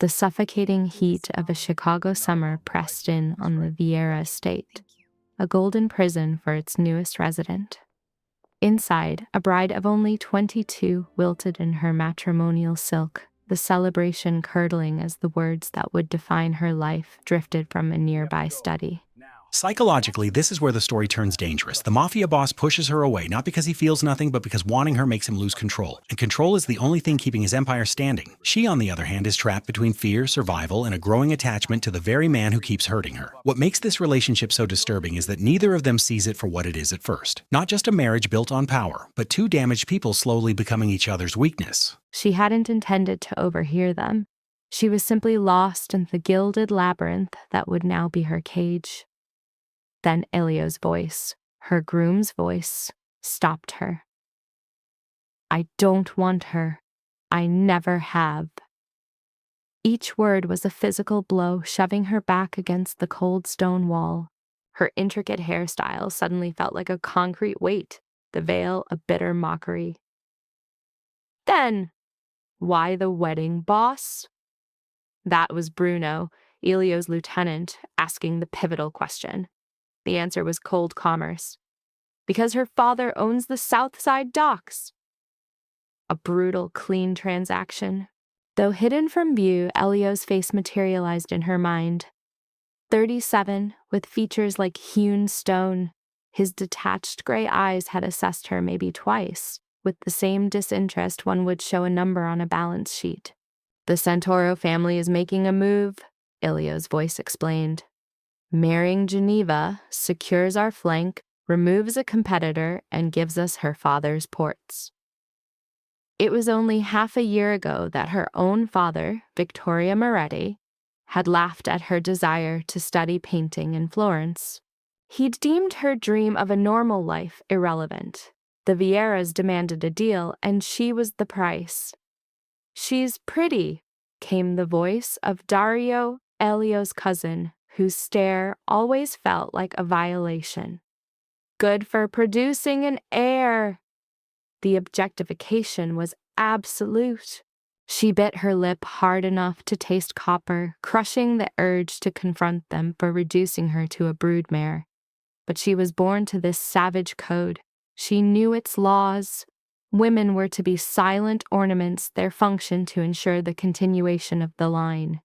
The suffocating heat of a Chicago summer pressed in on the Vieira estate, a golden prison for its newest resident. Inside, a bride of only 22 wilted in her matrimonial silk, the celebration curdling as the words that would define her life drifted from a nearby study. Psychologically, this is where the story turns dangerous. The Mafia boss pushes her away, not because he feels nothing, but because wanting her makes him lose control. And control is the only thing keeping his empire standing. She, on the other hand, is trapped between fear, survival, and a growing attachment to the very man who keeps hurting her. What makes this relationship so disturbing is that neither of them sees it for what it is at first. Not just a marriage built on power, but two damaged people slowly becoming each other's weakness. She hadn't intended to overhear them. She was simply lost in the gilded labyrinth that would now be her cage. Then Elio's voice, her groom's voice, stopped her. "I don't want her. I never have." Each word was a physical blow, shoving her back against the cold stone wall. Her intricate hairstyle suddenly felt like a concrete weight, the veil a bitter mockery. "Then, why the wedding, boss?" That was Bruno, Elio's lieutenant, asking the pivotal question. The answer was cold commerce. "Because her father owns the South Side docks." A brutal, clean transaction. Though hidden from view, Elio's face materialized in her mind. 37, with features like hewn stone, his detached gray eyes had assessed her maybe twice, with the same disinterest one would show a number on a balance sheet. "The Santoro family is making a move," Elio's voice explained. "Marrying Geneva secures our flank, removes a competitor, and gives us her father's ports." It was only half a year ago that her own father, Vittorio Moretti, had laughed at her desire to study painting in Florence. He'd deemed her dream of a normal life irrelevant. The Vieiras demanded a deal, and she was the price. "She's pretty," came the voice of Dario, Elio's cousin, whose stare always felt like a violation. "Good for producing an heir." The objectification was absolute. She bit her lip hard enough to taste copper, crushing the urge to confront them for reducing her to a broodmare. But she was born to this savage code. She knew its laws. Women were to be silent ornaments, their function to ensure the continuation of the line.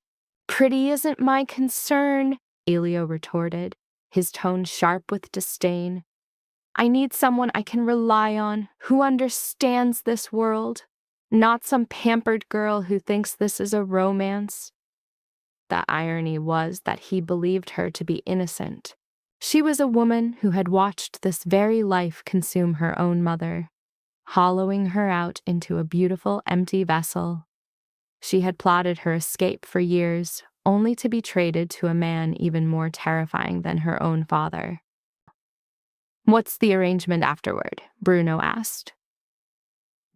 "Pretty isn't my concern," Elio retorted, his tone sharp with disdain. "I need someone I can rely on, who understands this world, not some pampered girl who thinks this is a romance." The irony was that he believed her to be innocent. She was a woman who had watched this very life consume her own mother, hollowing her out into a beautiful empty vessel. She had plotted her escape for years, only to be traded to a man even more terrifying than her own father. "What's the arrangement afterward?" Bruno asked.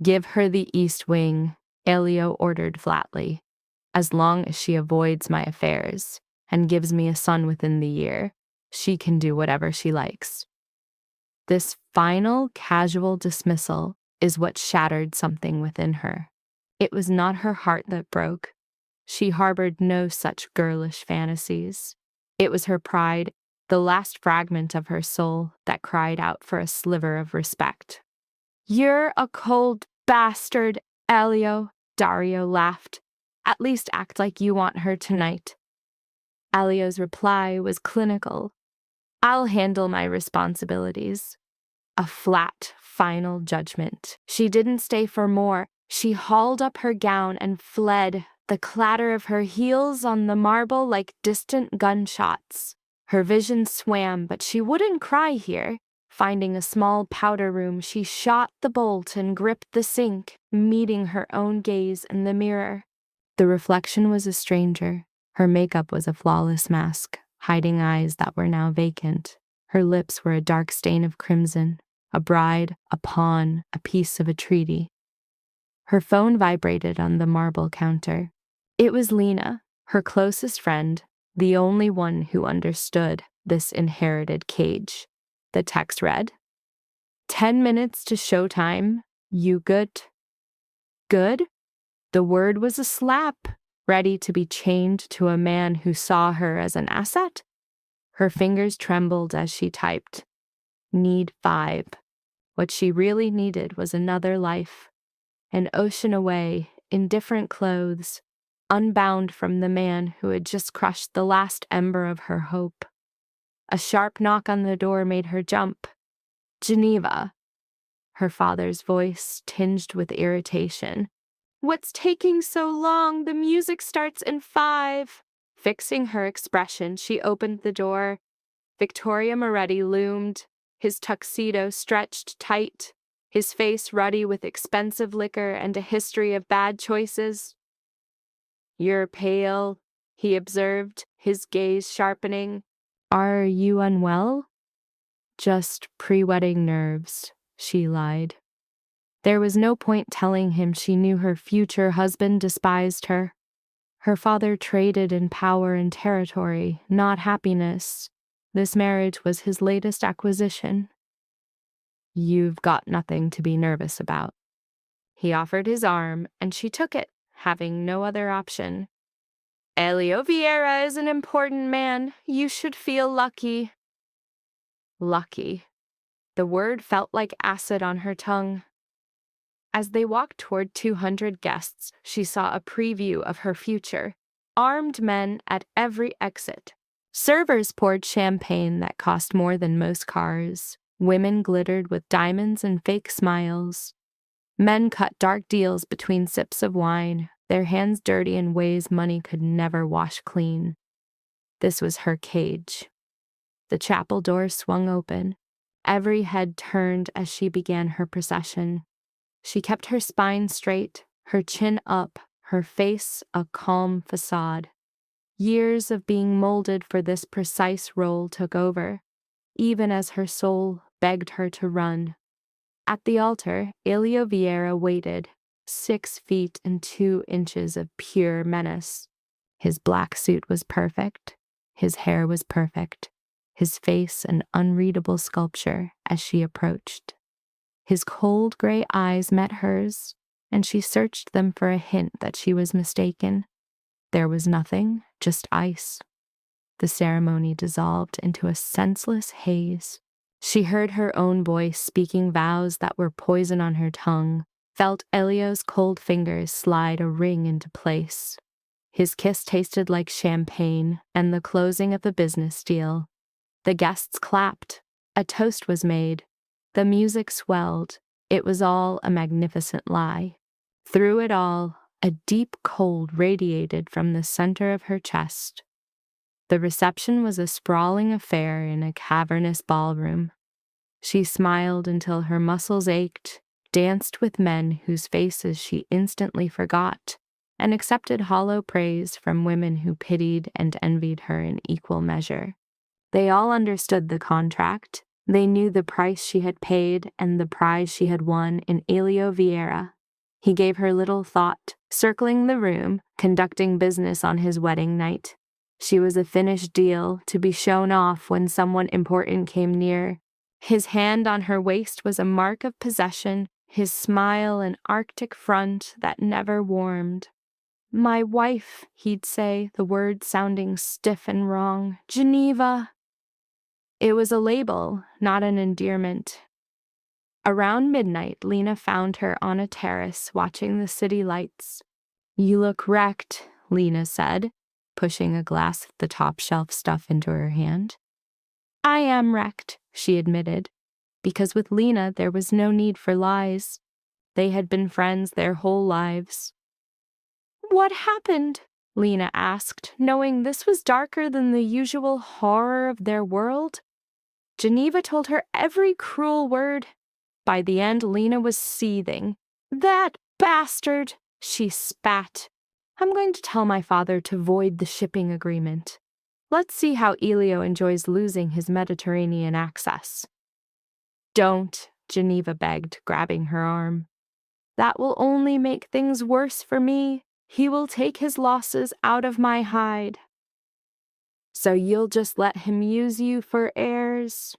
"Give her the East Wing," Elio ordered flatly. "As long as she avoids my affairs and gives me a son within the year, she can do whatever she likes." This final, casual dismissal is what shattered something within her. It was not her heart that broke. She harbored no such girlish fantasies. It was her pride, the last fragment of her soul, that cried out for a sliver of respect. "You're a cold bastard, Elio," Dario laughed. "At least act like you want her tonight." Elio's reply was clinical. "I'll handle my responsibilities." A flat, final judgment. She didn't stay for more. She hauled up her gown and fled, the clatter of her heels on the marble like distant gunshots. Her vision swam, but she wouldn't cry here. Finding a small powder room, she shot the bolt and gripped the sink, meeting her own gaze in the mirror. The reflection was a stranger. Her makeup was a flawless mask, hiding eyes that were now vacant. Her lips were a dark stain of crimson, a bride, a pawn, a piece of a treaty. Her phone vibrated on the marble counter. It was Lena, her closest friend, the only one who understood this inherited cage. The text read, "10 minutes to showtime. You good?" Good? The word was a slap. ready to be chained to a man who saw her as an asset? Her fingers trembled as she typed. Need 5. What she really needed was another life. An ocean away, in different clothes, unbound from the man who had just crushed the last ember of her hope. A sharp knock on the door made her jump. Geneva. Her father's voice tinged with irritation. What's taking so long? The music starts in 5. Fixing her expression, she opened the door. Victoria Moretti loomed, his tuxedo stretched tight, his face ruddy with expensive liquor and a history of bad choices. You're pale, he observed, his gaze sharpening. Are you unwell? Just pre-wedding nerves, she lied. There was no point telling him she knew her future husband despised her. Her father traded in power and territory, not happiness. This marriage was his latest acquisition. You've got nothing to be nervous about. He offered his arm, and she took it, having no other option. Elio Vieira is an important man. You should feel lucky. Lucky. The word felt like acid on her tongue. As they walked toward 200 guests, she saw a preview of her future. Armed men at every exit. Servers poured champagne that cost more than most cars. Women glittered with diamonds and fake smiles. Men cut dark deals between sips of wine, their hands dirty in ways money could never wash clean. This was her cage. The chapel door swung open. Every head turned as she began her procession. She kept her spine straight, her chin up, her face a calm facade. Years of being molded for this precise role took over, even as her soul begged her to run. At the altar, Elio Vieira waited, 6 feet and 2 inches of pure menace. His black suit was perfect. His hair was perfect. His face an unreadable sculpture as she approached. His cold gray eyes met hers, and she searched them for a hint that she was mistaken. There was nothing, just ice. The ceremony dissolved into a senseless haze. She heard her own voice speaking vows that were poison on her tongue, felt Elio's cold fingers slide a ring into place. His kiss tasted like champagne and the closing of a business deal. The guests clapped. A toast was made. The music swelled. It was all a magnificent lie. Through it all, a deep cold radiated from the center of her chest. The reception was a sprawling affair in a cavernous ballroom. She smiled until her muscles ached, danced with men whose faces she instantly forgot, and accepted hollow praise from women who pitied and envied her in equal measure. They all understood the contract. They knew the price she had paid and the prize she had won in Elio Vieira. He gave her little thought, circling the room, conducting business on his wedding night. She was a finished deal to be shown off when someone important came near. His hand on her waist was a mark of possession, his smile an Arctic front that never warmed. My wife, he'd say, the word sounding stiff and wrong. Geneva. It was a label, not an endearment. Around midnight, Lena found her on a terrace watching the city lights. You look wrecked, Lena said, pushing a glass of the top shelf stuff into her hand. I am wrecked, she admitted, because with Lena there was no need for lies. They had been friends their whole lives. What happened? Lena asked, knowing this was darker than the usual horror of their world. Geneva told her every cruel word. By the end, Lena was seething. That bastard, she spat. I'm going to tell my father to void the shipping agreement. Let's see how Elio enjoys losing his Mediterranean access. Don't, Geneva begged, grabbing her arm. That will only make things worse for me. He will take his losses out of my hide. So you'll just let him use you for heirs?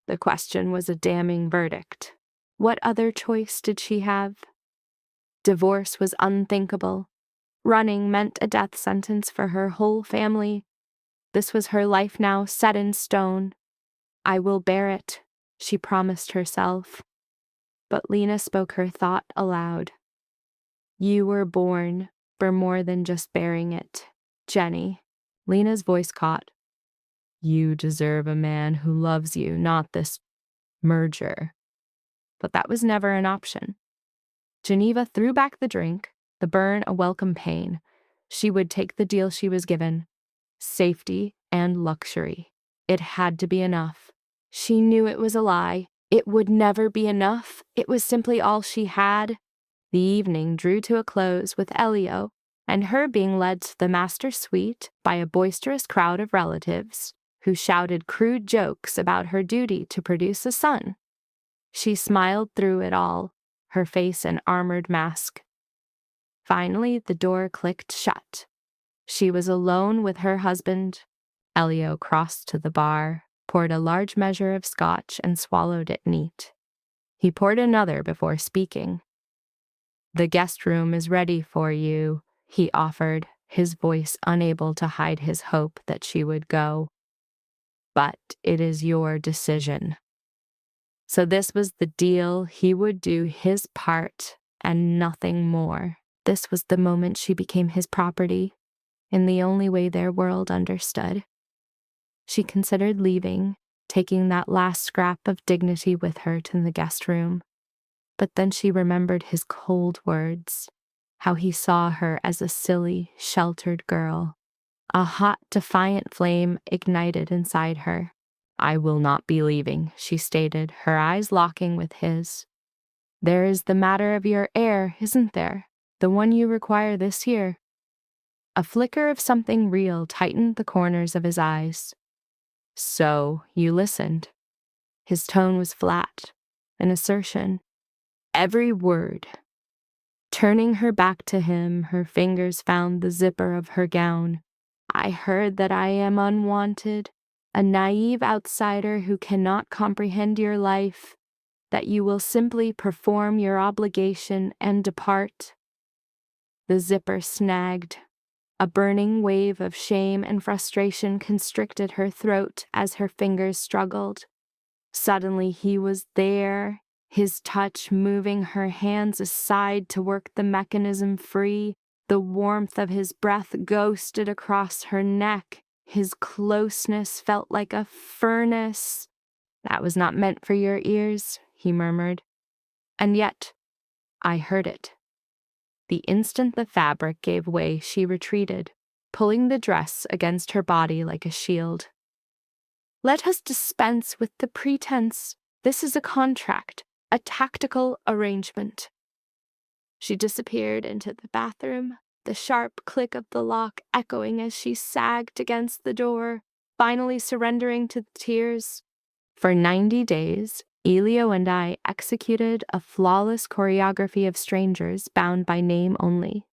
The question was a damning verdict. What other choice did she have? Divorce was unthinkable. Running meant a death sentence for her whole family. This was her life now, set in stone. I will bear it, she promised herself. But Lena spoke her thought aloud. You were born for more than just bearing it, Jenny. Lena's voice caught. You deserve a man who loves you, not this merger. But that was never an option. Geneva threw back the drink, the burn a welcome pain. She would take the deal she was given. Safety and luxury. It had to be enough. She knew it was a lie. It would never be enough. It was simply all she had. The evening drew to a close with Elio and her being led to the master suite by a boisterous crowd of relatives who shouted crude jokes about her duty to produce a son. She smiled through it all, her face an armored mask. Finally, the door clicked shut. She was alone with her husband. Elio crossed to the bar, poured a large measure of scotch, and swallowed it neat. He poured another before speaking. The guest room is ready for you, he offered, his voice unable to hide his hope that she would go. But it is your decision. So this was the deal. He would do his part and nothing more. This was the moment she became his property, in the only way their world understood. She considered leaving, taking that last scrap of dignity with her to the guest room. But then she remembered his cold words, how he saw her as a silly, sheltered girl. A hot, defiant flame ignited inside her. I will not be leaving, she stated, her eyes locking with his. There is the matter of your heir, isn't there? The one you require this year. A flicker of something real tightened the corners of his eyes. So, you listened. His tone was flat, an assertion. Every word. Turning her back to him, her fingers found the zipper of her gown. I heard that I am unwanted, a naive outsider who cannot comprehend your life, that you will simply perform your obligation and depart. The zipper snagged. A burning wave of shame and frustration constricted her throat as her fingers struggled. Suddenly he was there, his touch moving her hands aside to work the mechanism free. The warmth of his breath ghosted across her neck. His closeness felt like a furnace. That was not meant for your ears, he murmured. And yet, I heard it. The instant the fabric gave way, she retreated, pulling the dress against her body like a shield. Let us dispense with the pretense. This is a contract, a tactical arrangement. She disappeared into the bathroom, the sharp click of the lock echoing as she sagged against the door, finally surrendering to the tears. For 90 days, Elio and I executed a flawless choreography of strangers bound by name only.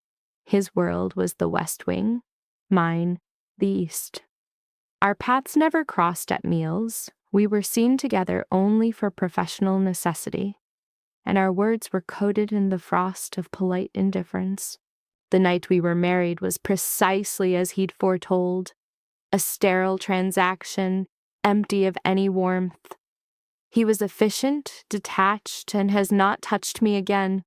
His world was the West Wing, mine, the East. Our paths never crossed at meals. We were seen together only for professional necessity, and our words were coated in the frost of polite indifference. The night we were married was precisely as he'd foretold, a sterile transaction, empty of any warmth. He was efficient, detached, and has not touched me again.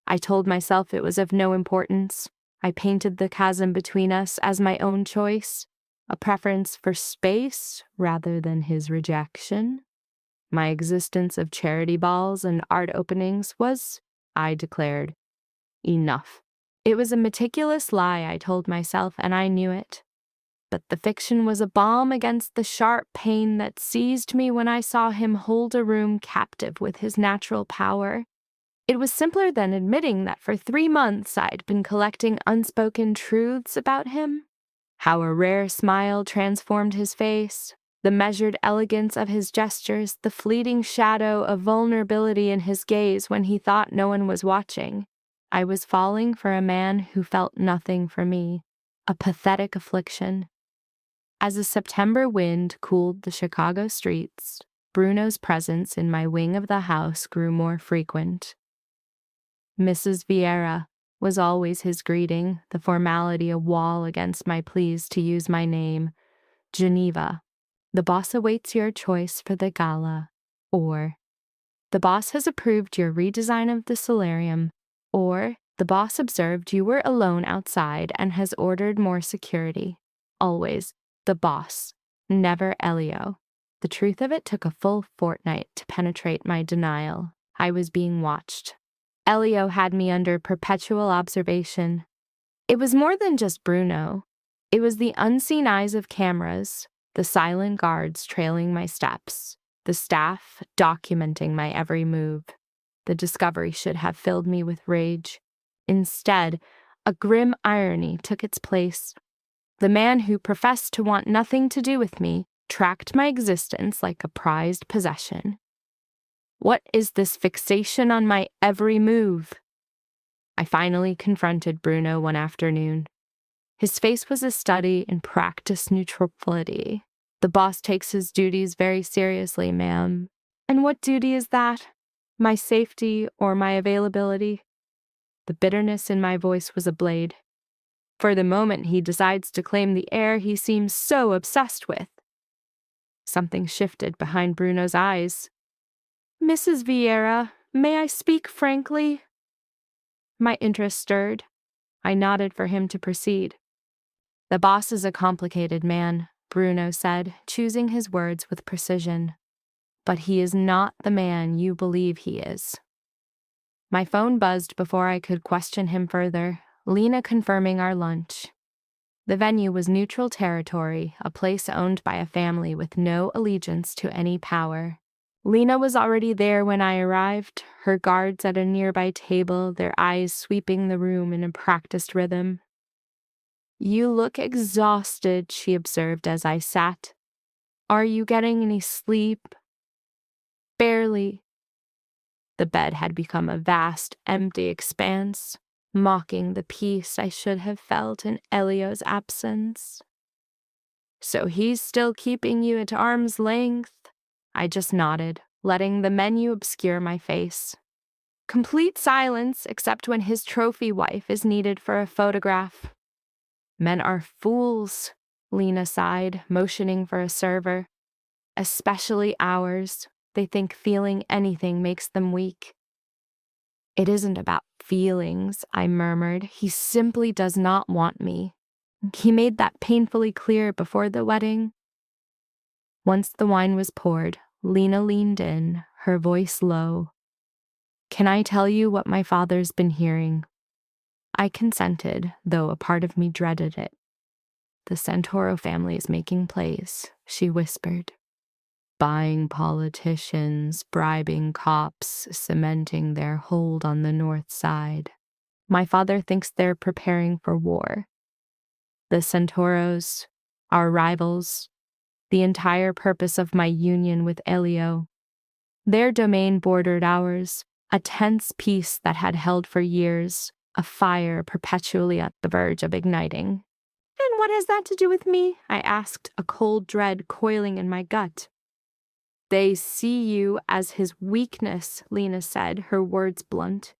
I told myself it was of no importance. I painted the chasm between us as my own choice, a preference for space rather than his rejection. My existence of charity balls and art openings was, I declared, enough. It was a meticulous lie, I told myself, and I knew it. But the fiction was a balm against the sharp pain that seized me when I saw him hold a room captive with his natural power. It was simpler than admitting that for 3 months I'd been collecting unspoken truths about him. How a rare smile transformed his face, the measured elegance of his gestures, the fleeting shadow of vulnerability in his gaze when he thought no one was watching. I was falling for a man who felt nothing for me, a pathetic affliction. As the September wind cooled the Chicago streets, Bruno's presence in my wing of the house grew more frequent. Mrs. Vieira, was always his greeting, the formality a wall against my pleas to use my name. Geneva. The boss awaits your choice for the gala. Or, the boss has approved your redesign of the solarium. Or, the boss observed you were alone outside and has ordered more security. Always, the boss. Never Elio. The truth of it took a full fortnight to penetrate my denial. I was being watched. Elio had me under perpetual observation. It was more than just Bruno. It was the unseen eyes of cameras, the silent guards trailing my steps, the staff documenting my every move. The discovery should have filled me with rage. Instead, a grim irony took its place. The man who professed to want nothing to do with me tracked my existence like a prized possession. What is this fixation on my every move? I finally confronted Bruno one afternoon. His face was a study in practiced neutrality. The boss takes his duties very seriously, ma'am. And what duty is that? My safety or my availability? The bitterness in my voice was a blade. For the moment he decides to claim the air he seems so obsessed with. Something shifted behind Bruno's eyes. Mrs. Vieira, may I speak frankly? My interest stirred. I nodded for him to proceed. The boss is a complicated man, Bruno said, choosing his words with precision. But he is not the man you believe he is. My phone buzzed before I could question him further, Lena confirming our lunch. The venue was neutral territory, a place owned by a family with no allegiance to any power. Lena was already there when I arrived, her guards at a nearby table, their eyes sweeping the room in a practiced rhythm. You look exhausted, she observed as I sat. Are you getting any sleep? Barely. The bed had become a vast, empty expanse, mocking the peace I should have felt in Elio's absence. So he's still keeping you at arm's length? I just nodded, letting the menu obscure my face. Complete silence except when his trophy wife is needed for a photograph. Men are fools, Lena sighed, motioning for a server. Especially ours. They think feeling anything makes them weak. It isn't about feelings, I murmured. He simply does not want me. He made that painfully clear before the wedding. Once the wine was poured, Lena leaned in, her voice low. Can I tell you what my father's been hearing? I consented, though a part of me dreaded it. The Santoro family is making plays, she whispered. Buying politicians, bribing cops, cementing their hold on the north side. My father thinks they're preparing for war. The Santoros, our rivals, the entire purpose of my union with Elio. Their domain bordered ours, a tense peace that had held for years, a fire perpetually at the verge of igniting. And what has that to do with me? I asked, a cold dread coiling in my gut. They see you as his weakness, Lena said, her words blunt.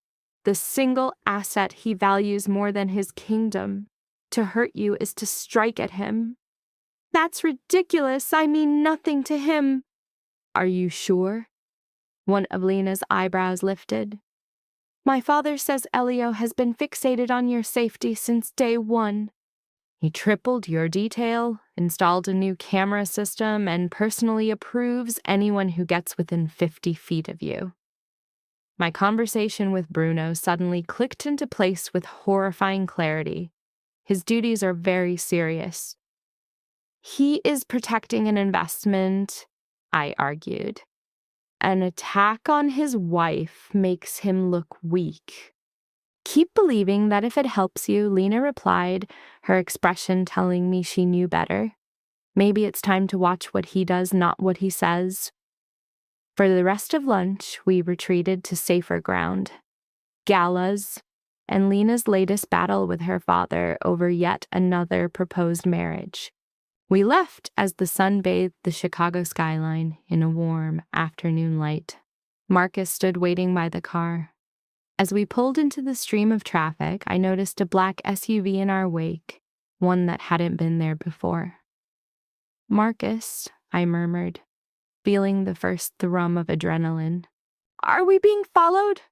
The single asset he values more than his kingdom. To hurt you is to strike at him. That's ridiculous. I mean nothing to him. Are you sure? One of Lena's eyebrows lifted. My father says Elio has been fixated on your safety since day one. He tripled your detail, installed a new camera system, and personally approves anyone who gets within 50 feet of you. My conversation with Bruno suddenly clicked into place with horrifying clarity. His duties are very serious. He is protecting an investment, I argued. An attack on his wife makes him look weak. Keep believing that if it helps you, Lena replied, her expression telling me she knew better. Maybe it's time to watch what he does, not what he says. For the rest of lunch, we retreated to safer ground. Galas, and Lena's latest battle with her father over yet another proposed marriage. We left as the sun bathed the Chicago skyline in a warm afternoon light. Marcus stood waiting by the car. As we pulled into the stream of traffic, I noticed a black SUV in our wake, one that hadn't been there before. "Marcus," I murmured, feeling the first thrum of adrenaline. "Are we being followed?"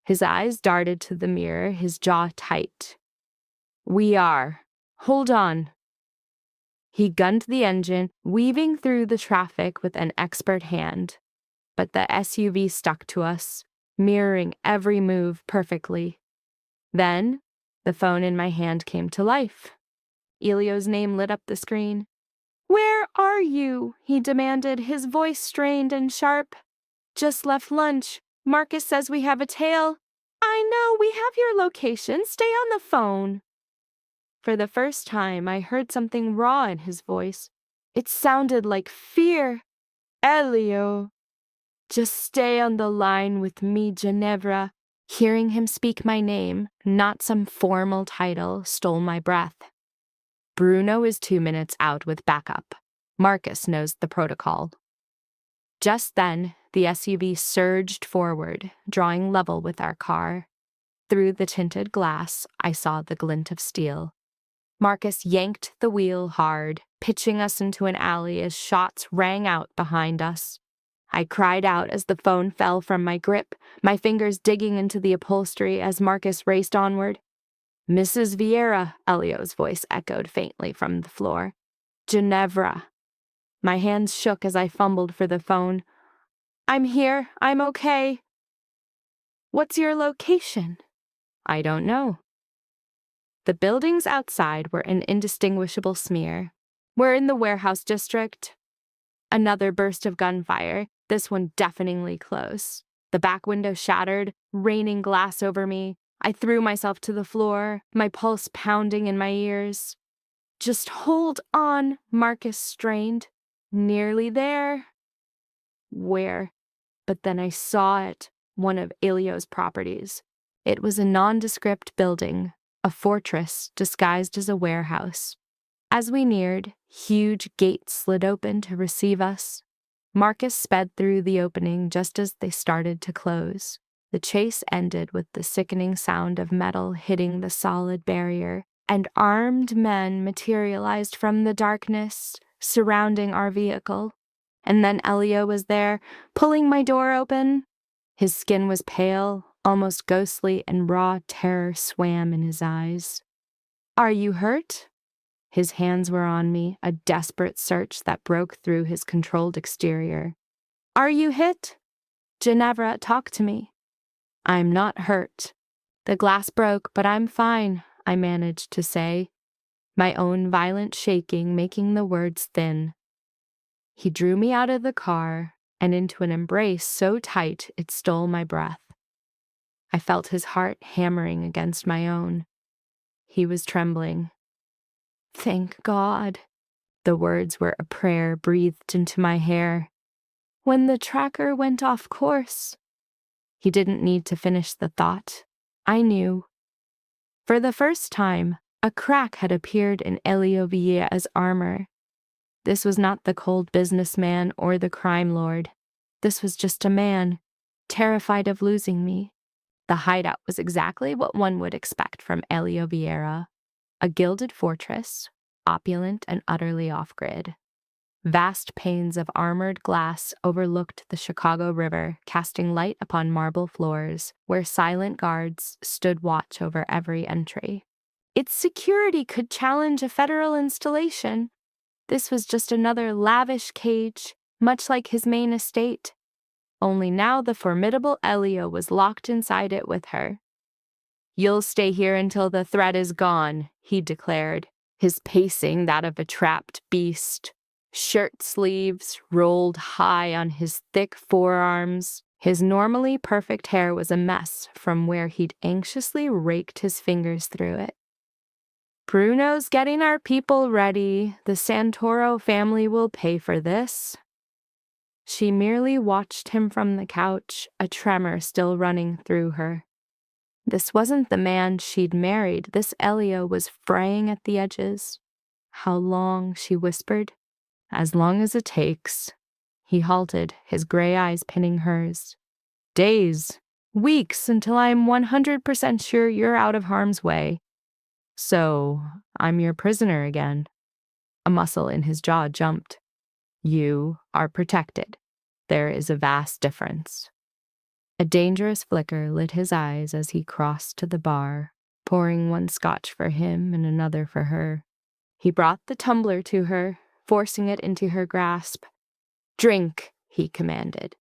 His eyes darted to the mirror, his jaw tight. "We are. Hold on." He gunned the engine, weaving through the traffic with an expert hand. But the SUV stuck to us, mirroring every move perfectly. Then, the phone in my hand came to life. Elio's name lit up the screen. "Where are you?" he demanded, his voice strained and sharp. "Just left lunch. Marcus says we have a tail." "I know, we have your location. Stay on the phone." For the first time, I heard something raw in his voice. It sounded like fear. "Elio, just stay on the line with me, Geneva." Hearing him speak my name, not some formal title, stole my breath. "Bruno is 2 minutes out with backup. Marcus knows the protocol." Just then, the SUV surged forward, drawing level with our car. Through the tinted glass, I saw the glint of steel. Marcus yanked the wheel hard, pitching us into an alley as shots rang out behind us. I cried out as the phone fell from my grip, my fingers digging into the upholstery as Marcus raced onward. "Mrs. Vieira," Elio's voice echoed faintly from the floor. "Ginevra." My hands shook as I fumbled for the phone. "I'm here. I'm okay." "What's your location?" "I don't know." The buildings outside were an indistinguishable smear. "We're in the warehouse district." Another burst of gunfire, this one deafeningly close. The back window shattered, raining glass over me. I threw myself to the floor, my pulse pounding in my ears. "Just hold on," Marcus strained. "Nearly there." Where? But then I saw it, one of Elio's properties. It was a nondescript building, a fortress disguised as a warehouse. As we neared, huge gates slid open to receive us. Marcus sped through the opening just as they started to close. The chase ended with the sickening sound of metal hitting the solid barrier, and armed men materialized from the darkness surrounding our vehicle. And then Elio was there, pulling my door open. His skin was pale, almost ghostly, and raw terror swam in his eyes. "Are you hurt?" His hands were on me, a desperate search that broke through his controlled exterior. "Are you hit?" "Ginevra, talk to me." "I'm not hurt. The glass broke, but I'm fine," I managed to say, my own violent shaking making the words thin. He drew me out of the car and into an embrace so tight it stole my breath. I felt his heart hammering against my own. He was trembling. "Thank God." The words were a prayer breathed into my hair. "When the tracker went off course." He didn't need to finish the thought. I knew. For the first time, a crack had appeared in Elio Vieira's armor. This was not the cold businessman or the crime lord. This was just a man, terrified of losing me. The hideout was exactly what one would expect from Elio Vieira. A gilded fortress, opulent and utterly off-grid. Vast panes of armored glass overlooked the Chicago River, casting light upon marble floors, where silent guards stood watch over every entry. Its security could challenge a federal installation. This was just another lavish cage, much like his main estate. Only now the formidable Elio was locked inside it with her. "You'll stay here until the threat is gone," he declared, his pacing that of a trapped beast. Shirt sleeves rolled high on his thick forearms. His normally perfect hair was a mess from where he'd anxiously raked his fingers through it. "Bruno's getting our people ready. The Santoro family will pay for this." She merely watched him from the couch, a tremor still running through her. This wasn't the man she'd married. This Elio was fraying at the edges. "How long?" she whispered. "As long as it takes." He halted, his gray eyes pinning hers. "Days. Weeks until I am 100% sure you're out of harm's way. So, I'm your prisoner again. A muscle in his jaw jumped. You are protected. There is a vast difference. A dangerous flicker lit his eyes as he crossed to the bar, pouring one scotch for him and another for her. He brought the tumbler to her, forcing it into her grasp. Drink, he commanded.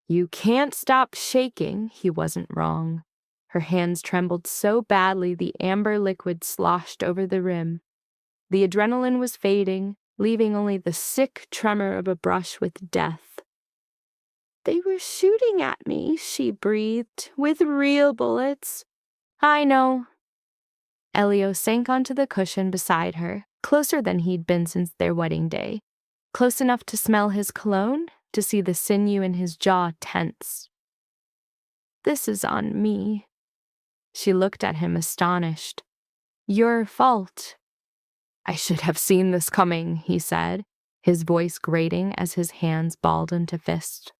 You can't stop shaking, he wasn't wrong. Her hands trembled so badly the amber liquid sloshed over the rim. The adrenaline was fading, leaving only the sick tremor of a brush with death. They were shooting at me, she breathed, with real bullets. I know. Elio sank onto the cushion beside her, closer than he'd been since their wedding day. Close enough to smell his cologne, to see the sinew in his jaw tense. This is on me. She looked at him astonished. Your fault. I should have seen this coming, he said, his voice grating as his hands balled into fists.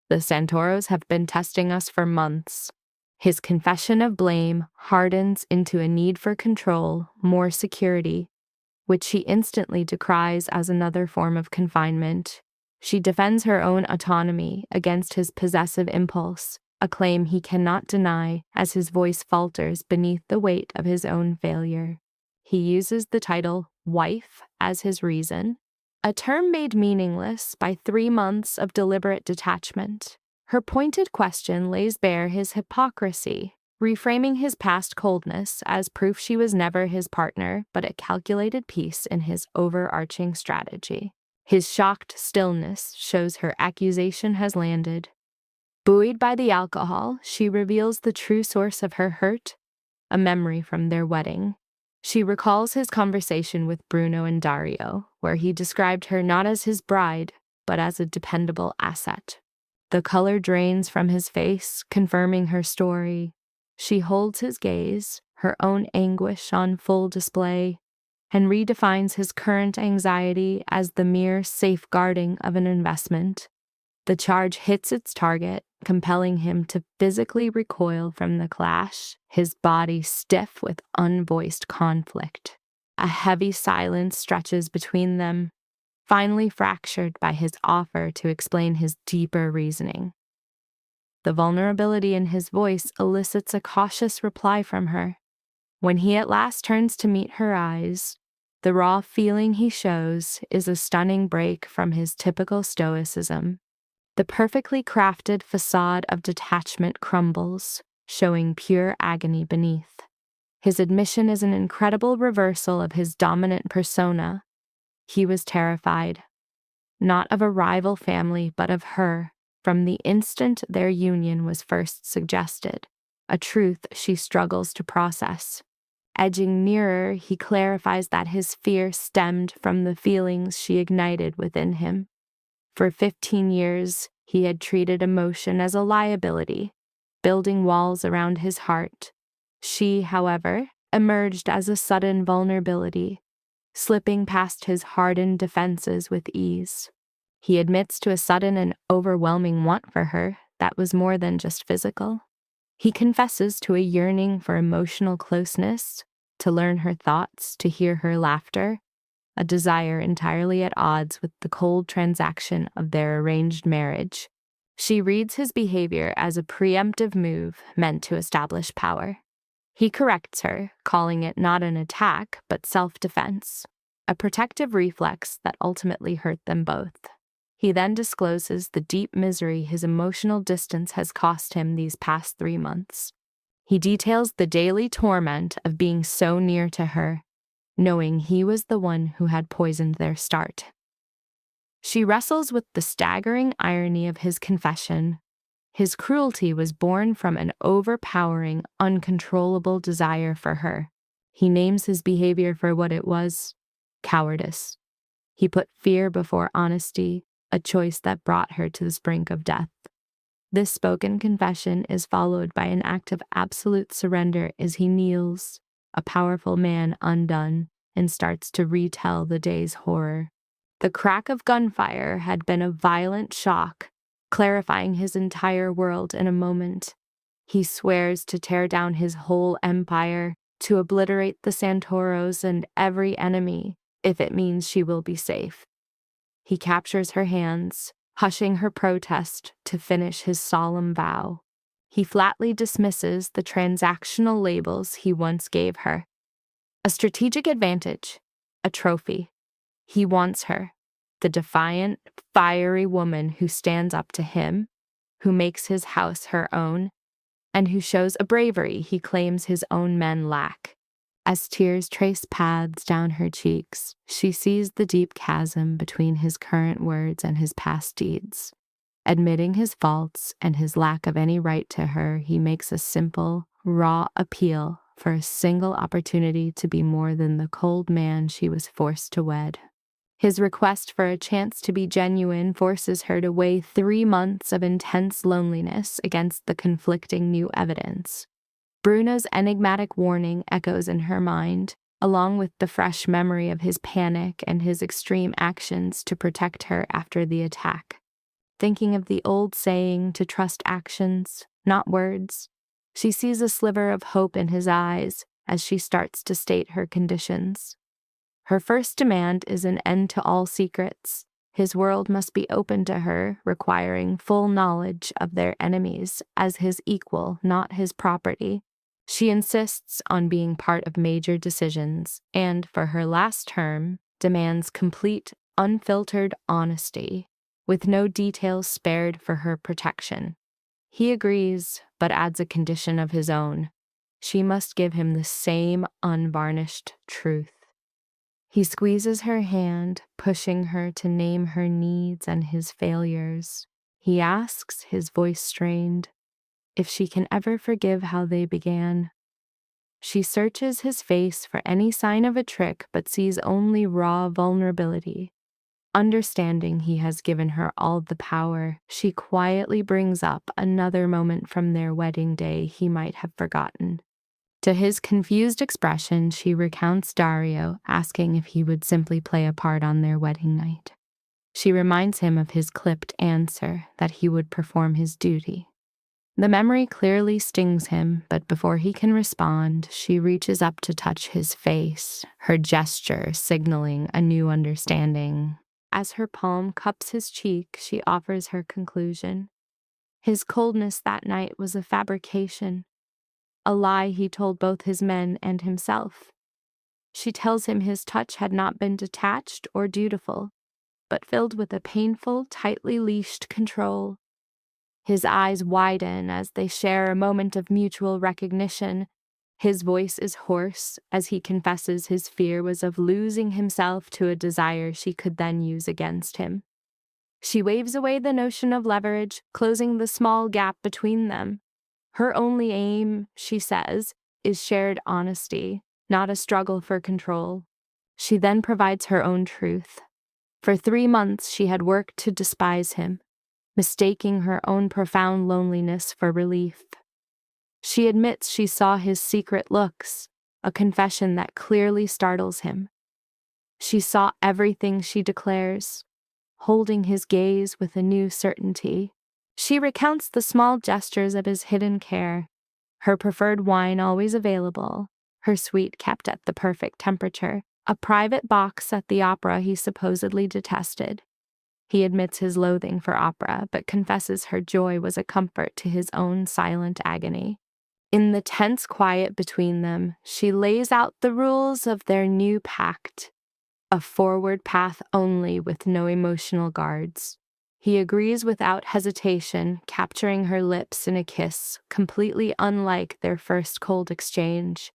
The Santoros have been testing us for months. His confession of blame hardens into a need for control, more security, which she instantly decries as another form of confinement. She defends her own autonomy against his possessive impulse, a claim he cannot deny as his voice falters beneath the weight of his own failure. He uses the title wife as his reason, a term made meaningless by 3 months of deliberate detachment. Her pointed question lays bare his hypocrisy, reframing his past coldness as proof she was never his partner, but a calculated piece in his overarching strategy. His shocked stillness shows her accusation has landed. Buoyed by the alcohol, she reveals the true source of her hurt, a memory from their wedding. She recalls his conversation with Bruno and Dario, where he described her not as his bride, but as a dependable asset. The color drains from his face, confirming her story. She holds his gaze, her own anguish on full display, and redefines his current anxiety as the mere safeguarding of an investment. The charge hits its target, compelling him to physically recoil from the clash, his body stiff with unvoiced conflict. A heavy silence stretches between them, finally fractured by his offer to explain his deeper reasoning. The vulnerability in his voice elicits a cautious reply from her. When he at last turns to meet her eyes, the raw feeling he shows is a stunning break from his typical stoicism. The perfectly crafted facade of detachment crumbles, showing pure agony beneath. His admission is an incredible reversal of his dominant persona. He was terrified, not of a rival family, but of her, from the instant their union was first suggested, a truth she struggles to process. Edging nearer, he clarifies that his fear stemmed from the feelings she ignited within him. For 15 years, he had treated emotion as a liability, building walls around his heart. She, however, emerged as a sudden vulnerability, slipping past his hardened defenses with ease. He admits to a sudden and overwhelming want for her that was more than just physical. He confesses to a yearning for emotional closeness, to learn her thoughts, to hear her laughter, a desire entirely at odds with the cold transaction of their arranged marriage. She reads his behavior as a preemptive move meant to establish power. He corrects her, calling it not an attack, but self-defense, a protective reflex that ultimately hurt them both. He then discloses the deep misery his emotional distance has cost him these past 3 months. He details the daily torment of being so near to her, knowing he was the one who had poisoned their start. She wrestles with the staggering irony of his confession. His cruelty was born from an overpowering, uncontrollable desire for her. He names his behavior for what it was: cowardice. He put fear before honesty, a choice that brought her to the brink of death. This spoken confession is followed by an act of absolute surrender as he kneels, a powerful man undone, and starts to retell the day's horror. The crack of gunfire had been a violent shock, clarifying his entire world in a moment. He swears to tear down his whole empire, to obliterate the Santoros and every enemy, if it means she will be safe. He captures her hands, hushing her protest to finish his solemn vow. He flatly dismisses the transactional labels he once gave her. A strategic advantage, a trophy. He wants her, the defiant, fiery woman who stands up to him, who makes his house her own, and who shows a bravery he claims his own men lack. As tears trace paths down her cheeks, she sees the deep chasm between his current words and his past deeds. Admitting his faults and his lack of any right to her, he makes a simple, raw appeal for a single opportunity to be more than the cold man she was forced to wed. His request for a chance to be genuine forces her to weigh 3 months of intense loneliness against the conflicting new evidence. Bruno's enigmatic warning echoes in her mind, along with the fresh memory of his panic and his extreme actions to protect her after the attack. Thinking of the old saying to trust actions, not words, she sees a sliver of hope in his eyes as she starts to state her conditions. Her first demand is an end to all secrets. His world must be open to her, requiring full knowledge of their enemies as his equal, not his property. She insists on being part of major decisions, and for her last term, demands complete, unfiltered honesty, with no details spared for her protection. He agrees, but adds a condition of his own. She must give him the same unvarnished truth. He squeezes her hand, pushing her to name her needs and his failures. He asks, his voice strained, if she can ever forgive how they began. She searches his face for any sign of a trick, but sees only raw vulnerability. Understanding he has given her all the power, she quietly brings up another moment from their wedding day he might have forgotten. To his confused expression, she recounts Dario, asking if he would simply play a part on their wedding night. She reminds him of his clipped answer, that he would perform his duty. The memory clearly stings him, but before he can respond, she reaches up to touch his face, her gesture signaling a new understanding. As her palm cups his cheek, she offers her conclusion. His coldness that night was a fabrication, a lie he told both his men and himself. She tells him his touch had not been detached or dutiful, but filled with a painful, tightly leashed control. His eyes widen as they share a moment of mutual recognition. His voice is hoarse as he confesses his fear was of losing himself to a desire she could then use against him. She waves away the notion of leverage, closing the small gap between them. Her only aim, she says, is shared honesty, not a struggle for control. She then provides her own truth. For 3 months she had worked to despise him, mistaking her own profound loneliness for relief. She admits she saw his secret looks, a confession that clearly startles him. She saw everything, she declares, holding his gaze with a new certainty. She recounts the small gestures of his hidden care, her preferred wine always available, her sweet kept at the perfect temperature, a private box at the opera he supposedly detested. He admits his loathing for opera, but confesses her joy was a comfort to his own silent agony. In the tense quiet between them, she lays out the rules of their new pact, a forward path only with no emotional guards. He agrees without hesitation, capturing her lips in a kiss, completely unlike their first cold exchange,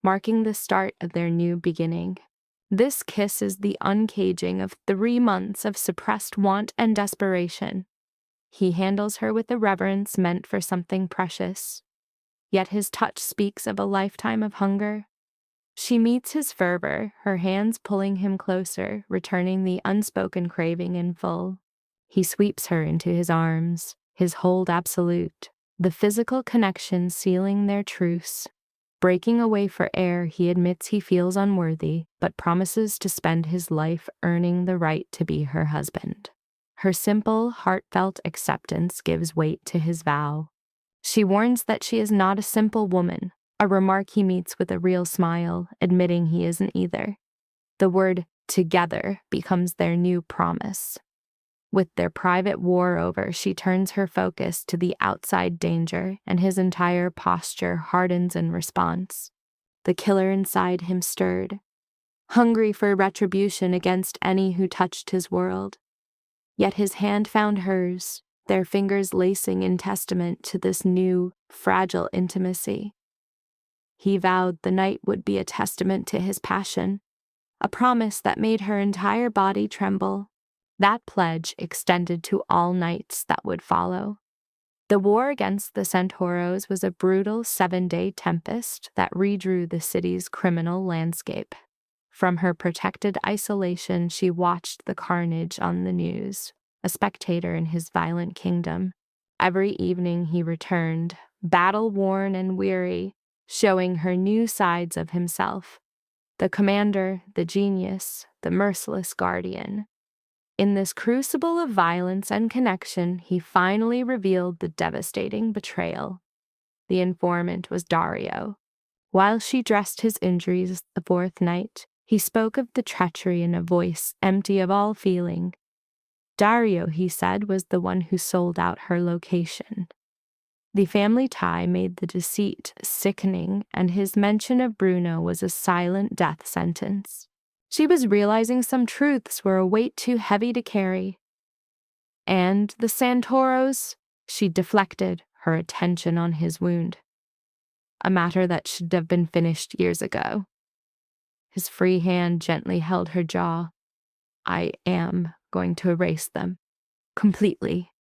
marking the start of their new beginning. This kiss is the uncaging of 3 months of suppressed want and desperation. He handles her with a reverence meant for something precious, yet his touch speaks of a lifetime of hunger. She meets his fervor, her hands pulling him closer, returning the unspoken craving in full. He sweeps her into his arms, his hold absolute, the physical connection sealing their truce. Breaking away for air, he admits he feels unworthy, but promises to spend his life earning the right to be her husband. Her simple, heartfelt acceptance gives weight to his vow. She warns that she is not a simple woman, a remark he meets with a real smile, admitting he isn't either. The word together becomes their new promise. With their private war over, she turns her focus to the outside danger, and his entire posture hardens in response. The killer inside him stirred, hungry for retribution against any who touched his world. Yet his hand found hers, their fingers lacing in testament to this new, fragile intimacy. He vowed the night would be a testament to his passion, a promise that made her entire body tremble. That pledge extended to all nights that would follow. The war against the Centauros was a brutal 7-day tempest that redrew the city's criminal landscape. From her protected isolation, she watched the carnage on the news, a spectator in his violent kingdom. Every evening he returned, battle-worn and weary, showing her new sides of himself. The commander, the genius, the merciless guardian. In this crucible of violence and connection, he finally revealed the devastating betrayal. The informant was Dario. While she dressed his injuries the fourth night, he spoke of the treachery in a voice empty of all feeling. Dario, he said, was the one who sold out her location. The family tie made the deceit sickening, and his mention of Bruno was a silent death sentence. She was realizing some truths were a weight too heavy to carry. And the Centauros, she deflected her attention on his wound. A matter that should have been finished years ago. His free hand gently held her jaw. I am going to erase them. Completely.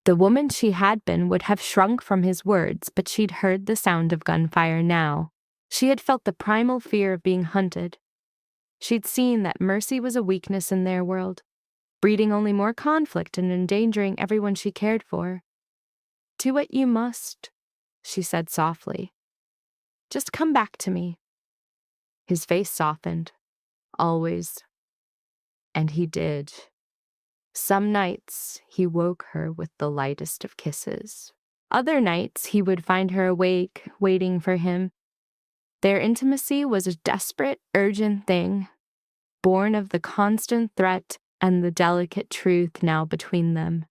The woman she had been would have shrunk from his words, but she'd heard the sound of gunfire now. She had felt the primal fear of being hunted. She'd seen that mercy was a weakness in their world, breeding only more conflict and endangering everyone she cared for. Do what you must, she said softly. Just come back to me. His face softened. Always. And he did. Some nights, he woke her with the lightest of kisses. Other nights, he would find her awake, waiting for him. Their intimacy was a desperate, urgent thing, born of the constant threat and the delicate truth now between them.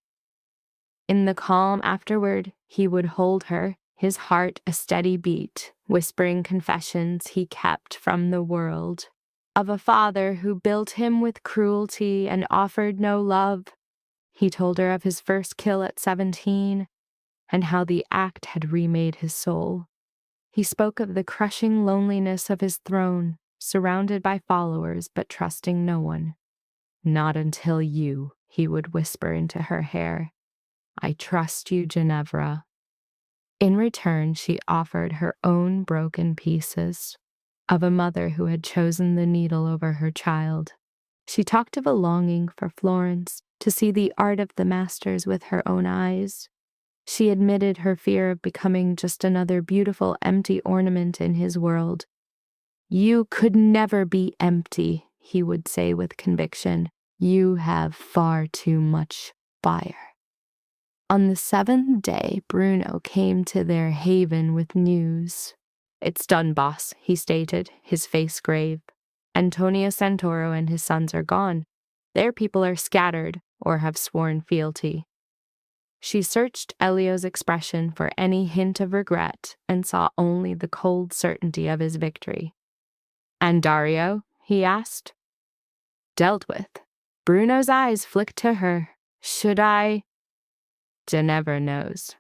In the calm afterward, he would hold her, his heart a steady beat, whispering confessions he kept from the world. Of a father who built him with cruelty and offered no love. He told her of his first kill at 17, and how the act had remade his soul. He spoke of the crushing loneliness of his throne, surrounded by followers but trusting no one. Not until you, he would whisper into her hair. I trust you, Geneva. In return, she offered her own broken pieces, of a mother who had chosen the needle over her child. She talked of a longing for Florence, to see the art of the masters with her own eyes. She admitted her fear of becoming just another beautiful empty ornament in his world. You could never be empty, he would say with conviction. You have far too much fire. On the 7th day, Bruno came to their haven with news. It's done, boss, he stated, his face grave. Antonio Santoro and his sons are gone. Their people are scattered or have sworn fealty. She searched Elio's expression for any hint of regret and saw only the cold certainty of his victory. And Dario? He asked. Dealt with. Bruno's eyes flicked to her. Should I? Geneva knows.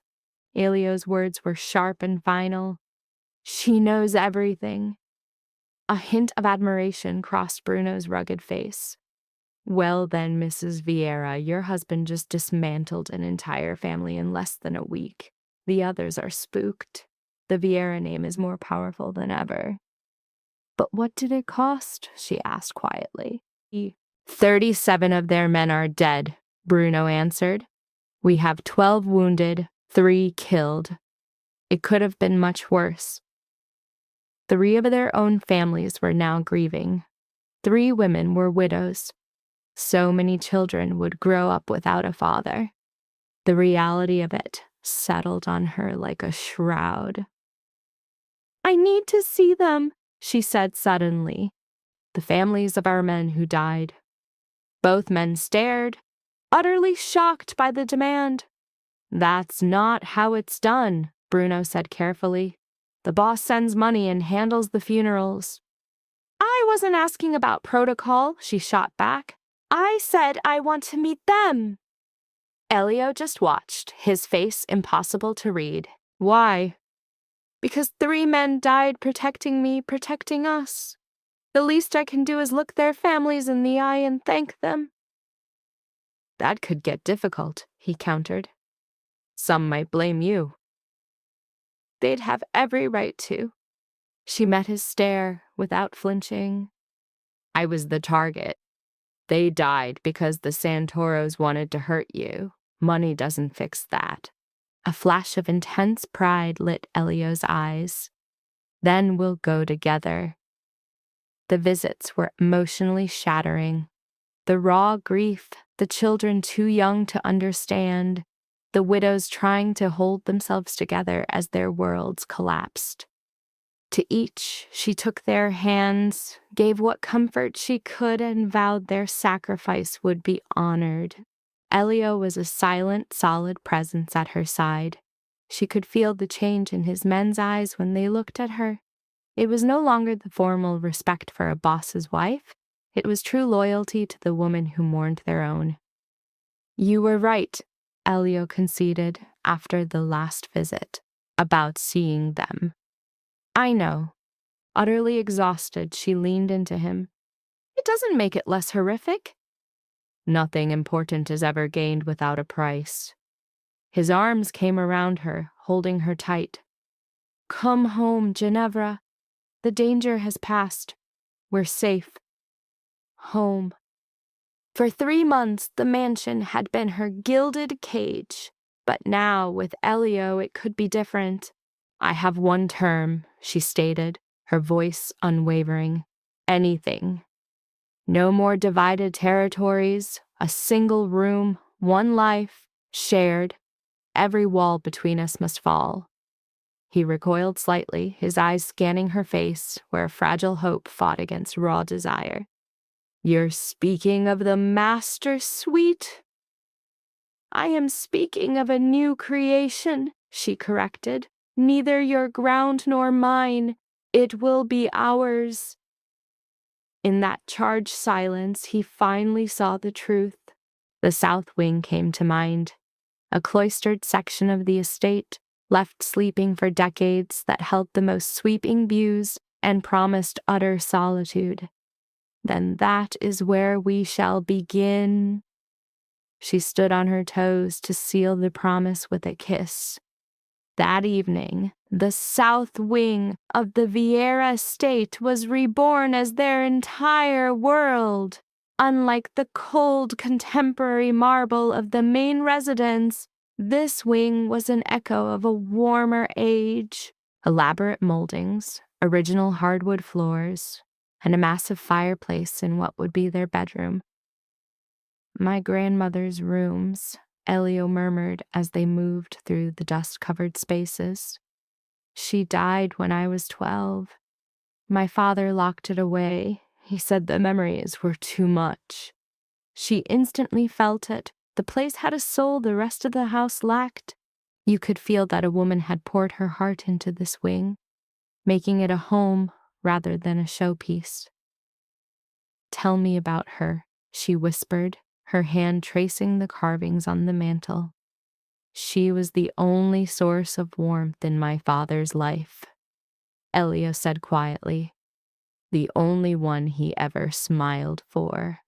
Elio's words were sharp and final. She knows everything. A hint of admiration crossed Bruno's rugged face. Well then, Mrs. Vieira, your husband just dismantled an entire family in less than a week. The others are spooked. The Vieira name is more powerful than ever. But what did it cost? She asked quietly. 37 of their men are dead, Bruno answered. We have 12 wounded, 3 killed. It could have been much worse. 3 of their own families were now grieving. 3 women were widows. So many children would grow up without a father. The reality of it settled on her like a shroud. "I need to see them," she said suddenly. "The families of our men who died." Both men stared, utterly shocked by the demand. "That's not how it's done," Bruno said carefully. "The boss sends money and handles the funerals." "I wasn't asking about protocol," she shot back. "I said I want to meet them." Elio just watched, his face impossible to read. "Why?" "Because 3 men died protecting me, protecting us. The least I can do is look their families in the eye and thank them." "That could get difficult," he countered. "Some might blame you." "They'd have every right to." She met his stare without flinching. "I was the target. They died because the Santoros wanted to hurt you. Money doesn't fix that." A flash of intense pride lit Elio's eyes. "Then we'll go together." The visits were emotionally shattering. The raw grief, the children too young to understand, the widows trying to hold themselves together as their worlds collapsed. To each, she took their hands, gave what comfort she could, and vowed their sacrifice would be honored. Elio was a silent, solid presence at her side. She could feel the change in his men's eyes when they looked at her. It was no longer the formal respect for a boss's wife. It was true loyalty to the woman who mourned their own. "You were right," Elio conceded after the last visit, "about seeing them." "I know." Utterly exhausted, she leaned into him. "It doesn't make it less horrific." "Nothing important is ever gained without a price." His arms came around her, holding her tight. "Come home, Geneva. The danger has passed. We're safe. Home." For 3 months, the mansion had been her gilded cage. But now, with Elio, it could be different. "I have one term," she stated, her voice unwavering. "Anything. No more divided territories, a single room, one life, shared. Every wall between us must fall." He recoiled slightly, his eyes scanning her face, where fragile hope fought against raw desire. "You're speaking of the master suite?" "I am speaking of a new creation," she corrected. "Neither your ground nor mine. It will be ours." In that charged silence, he finally saw the truth. The south wing came to mind, a cloistered section of the estate, left sleeping for decades, that held the most sweeping views and promised utter solitude. "Then that is where we shall begin." She stood on her toes to seal the promise with a kiss. That evening, the south wing of the Vieira estate was reborn as their entire world. Unlike the cold contemporary marble of the main residence, this wing was an echo of a warmer age. Elaborate moldings, original hardwood floors, and a massive fireplace in what would be their bedroom. "My grandmother's rooms," Elio murmured as they moved through the dust-covered spaces. "She died when I was 12. My father locked it away. He said the memories were too much." She instantly felt it. The place had a soul the rest of the house lacked. You could feel that a woman had poured her heart into this wing, making it a home rather than a showpiece. "Tell me about her," she whispered, her hand tracing the carvings on the mantel. "She was the only source of warmth in my father's life," Elio said quietly. "The only one he ever smiled for.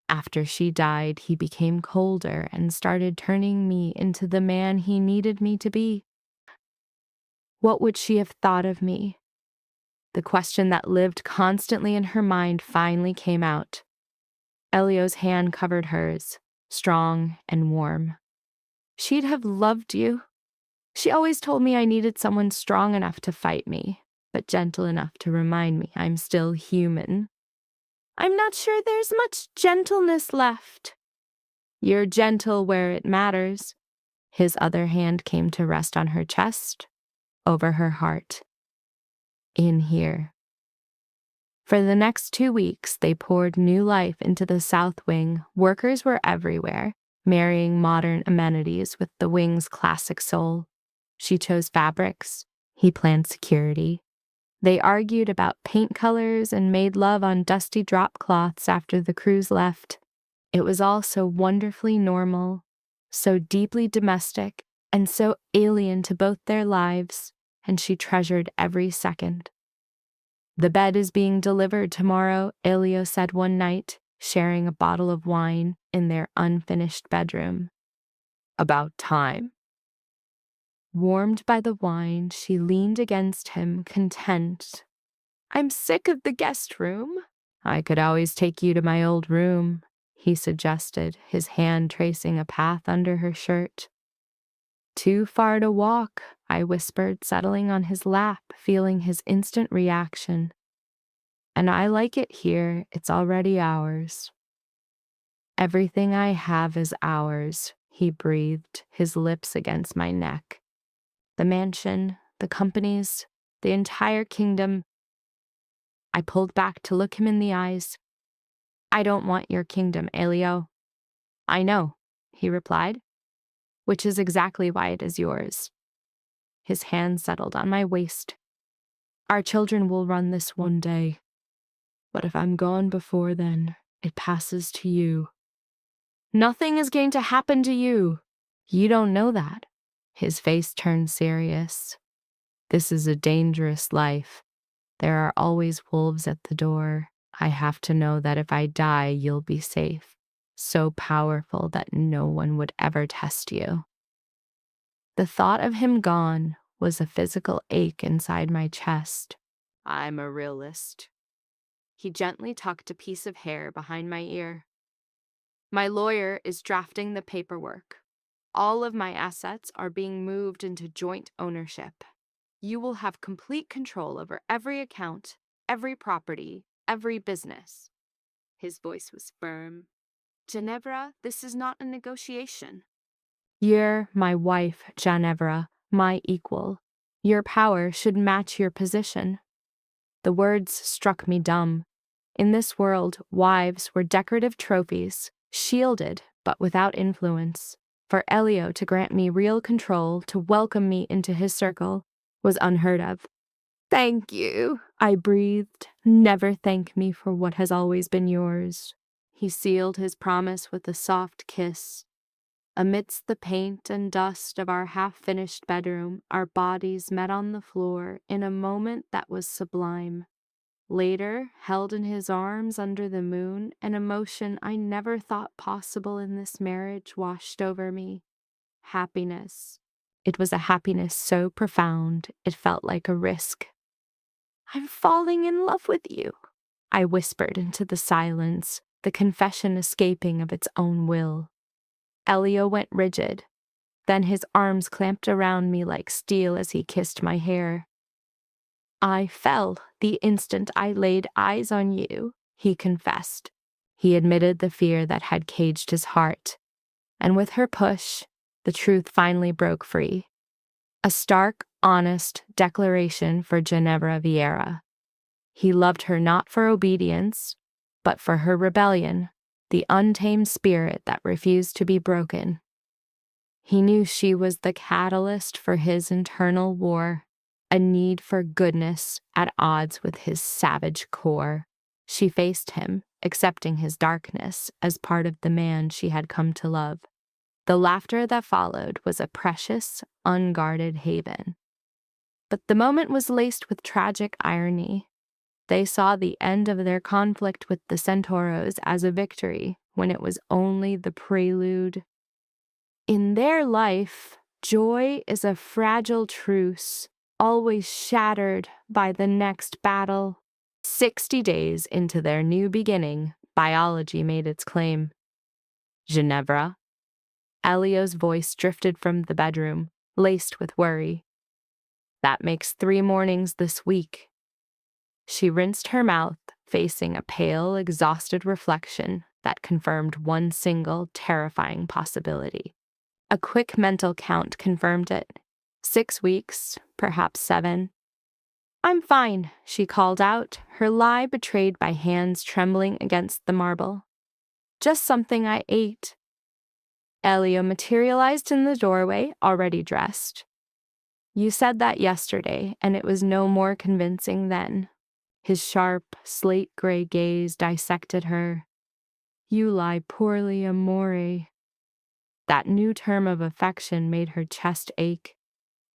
After she died, he became colder and started turning me into the man he needed me to be. What would she have thought of me?" The question that lived constantly in her mind finally came out. Elio's hand covered hers, strong and warm. "She'd have loved you. She always told me I needed someone strong enough to fight me, but gentle enough to remind me I'm still human." I'm not sure there's much gentleness left. You're gentle where it matters. His other hand came to rest on her chest, over her heart. In here. For the next 2 weeks, they poured new life into the South Wing. Workers were everywhere, marrying modern amenities with the wing's classic soul. She chose fabrics. He planned security. They argued about paint colors and made love on dusty drop cloths after the crews left. It was all so wonderfully normal, so deeply domestic, and so alien to both their lives, and she treasured every second. The bed is being delivered tomorrow, Elio said one night, sharing a bottle of wine in their unfinished bedroom. About time. Warmed by the wine, she leaned against him, content. I'm sick of the guest room. I could always take you to my old room, he suggested, his hand tracing a path under her shirt. Too far to walk, I whispered, settling on his lap, feeling his instant reaction. And I like it here, it's already ours. Everything I have is ours, he breathed, his lips against my neck. The mansion, the companies, the entire kingdom. I pulled back to look him in the eyes. I don't want your kingdom, Elio. I know, he replied, which is exactly why it is yours. His hand settled on my waist. Our children will run this one day. But if I'm gone before then, it passes to you. Nothing is going to happen to you. You don't know that. His face turned serious. This is a dangerous life. There are always wolves at the door. I have to know that if I die, you'll be safe. So powerful that no one would ever test you. The thought of him gone was a physical ache inside my chest. I'm a realist. He gently tucked a piece of hair behind my ear. My lawyer is drafting the paperwork. All of my assets are being moved into joint ownership. You will have complete control over every account, every property, every business. His voice was firm. Ginevra, this is not a negotiation. You're my wife, Ginevra, my equal. Your power should match your position. The words struck me dumb. In this world, wives were decorative trophies, shielded but without influence. For Elio to grant me real control, to welcome me into his circle, was unheard of. Thank you, I breathed. Never thank me for what has always been yours. He sealed his promise with a soft kiss. Amidst the paint and dust of our half-finished bedroom, our bodies met on the floor in a moment that was sublime. Later, held in his arms under the moon, an emotion I never thought possible in this marriage washed over me. Happiness. It was a happiness so profound, it felt like a risk. I'm falling in love with you, I whispered into the silence, the confession escaping of its own will. Elio went rigid. Then his arms clamped around me like steel as he kissed my hair. I fell the instant I laid eyes on you, he confessed. He admitted the fear that had caged his heart. And with her push, the truth finally broke free. A stark, honest declaration for Ginevra Vieira. He loved her not for obedience, but for her rebellion, the untamed spirit that refused to be broken. He knew she was the catalyst for his internal war, a need for goodness at odds with his savage core. She faced him, accepting his darkness as part of the man she had come to love. The laughter that followed was a precious, unguarded haven. But the moment was laced with tragic irony. They saw the end of their conflict with the Centauros as a victory, when it was only the prelude. In their life, joy is a fragile truce, always shattered by the next battle. 60 days into their new beginning, biology made its claim. Ginevra. Elio's voice drifted from the bedroom, laced with worry. That makes 3 mornings this week. She rinsed her mouth, facing a pale, exhausted reflection that confirmed one single, terrifying possibility. A quick mental count confirmed it. 6 weeks, perhaps 7. "I'm fine," she called out, her lie betrayed by hands trembling against the marble. "Just something I ate." Elio materialized in the doorway, already dressed. "You said that yesterday, and it was no more convincing then." His sharp, slate-gray gaze dissected her. "You lie poorly, amore." That new term of affection made her chest ache.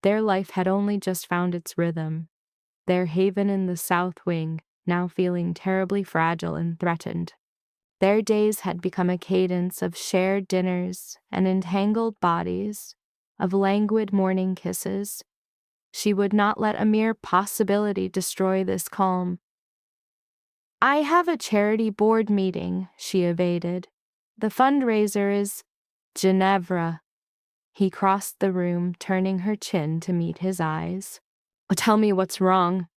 Their life had only just found its rhythm. Their haven in the South Wing, now feeling terribly fragile and threatened. Their days had become a cadence of shared dinners and entangled bodies, of languid morning kisses. She would not let a mere possibility destroy this calm. "I have a charity board meeting," she evaded. "The fundraiser is Geneva." He crossed the room, turning her chin to meet his eyes. "Tell me what's wrong."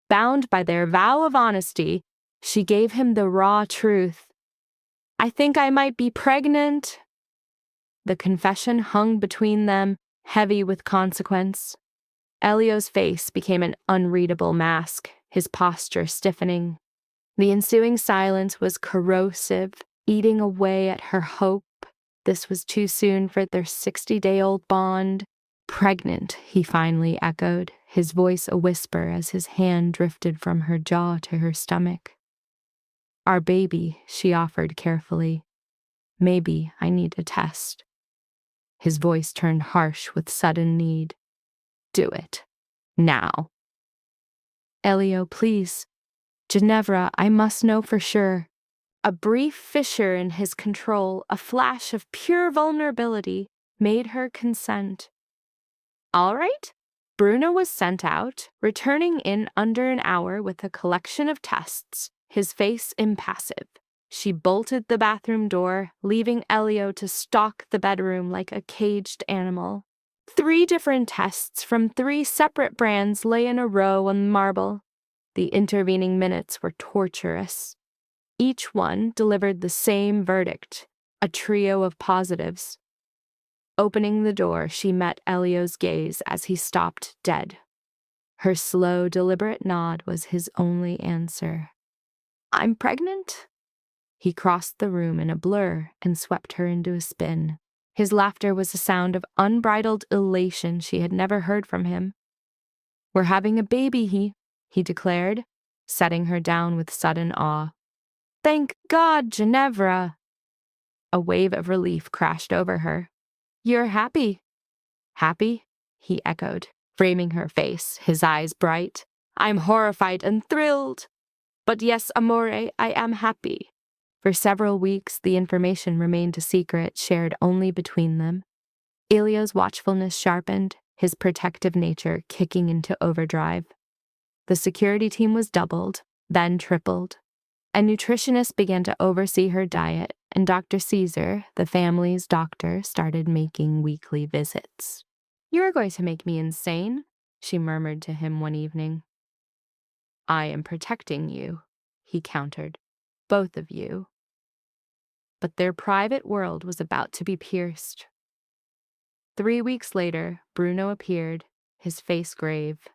Bound by their vow of honesty, she gave him the raw truth. "I think I might be pregnant." The confession hung between them, heavy with consequence. Elio's face became an unreadable mask, his posture stiffening. The ensuing silence was corrosive, eating away at her hope. This was too soon for their 60-day-old bond. "Pregnant," he finally echoed, his voice a whisper as his hand drifted from her jaw to her stomach. "Our baby," she offered carefully. "Maybe I need a test." His voice turned harsh with sudden need. "Do it. Now." "Elio, please. Ginevra, I must know for sure." A brief fissure in his control, a flash of pure vulnerability, made her consent. All right. Bruno was sent out, returning in under an hour with a collection of tests, his face impassive. She bolted the bathroom door, leaving Elio to stalk the bedroom like a caged animal. 3 different tests from 3 separate brands lay in a row on the marble. The intervening minutes were torturous. Each one delivered the same verdict, a trio of positives. Opening the door, she met Elio's gaze as he stopped dead. Her slow, deliberate nod was his only answer. "I'm pregnant?" He crossed the room in a blur and swept her into a spin. His laughter was a sound of unbridled elation she had never heard from him. "We're having a baby," he declared, setting her down with sudden awe. "Thank God, Ginevra!" A wave of relief crashed over her. "You're happy." "Happy?" he echoed, framing her face, his eyes bright. "I'm horrified and thrilled. But yes, amore, I am happy." For several weeks, the information remained a secret shared only between them. Elio's watchfulness sharpened, his protective nature kicking into overdrive. The security team was doubled, then tripled. A nutritionist began to oversee her diet, and Dr. Caesar, the family's doctor, started making weekly visits. "You're going to make me insane," she murmured to him one evening. "I am protecting you," he countered. "Both of you." But their private world was about to be pierced. 3 weeks later, Bruno appeared, his face grave.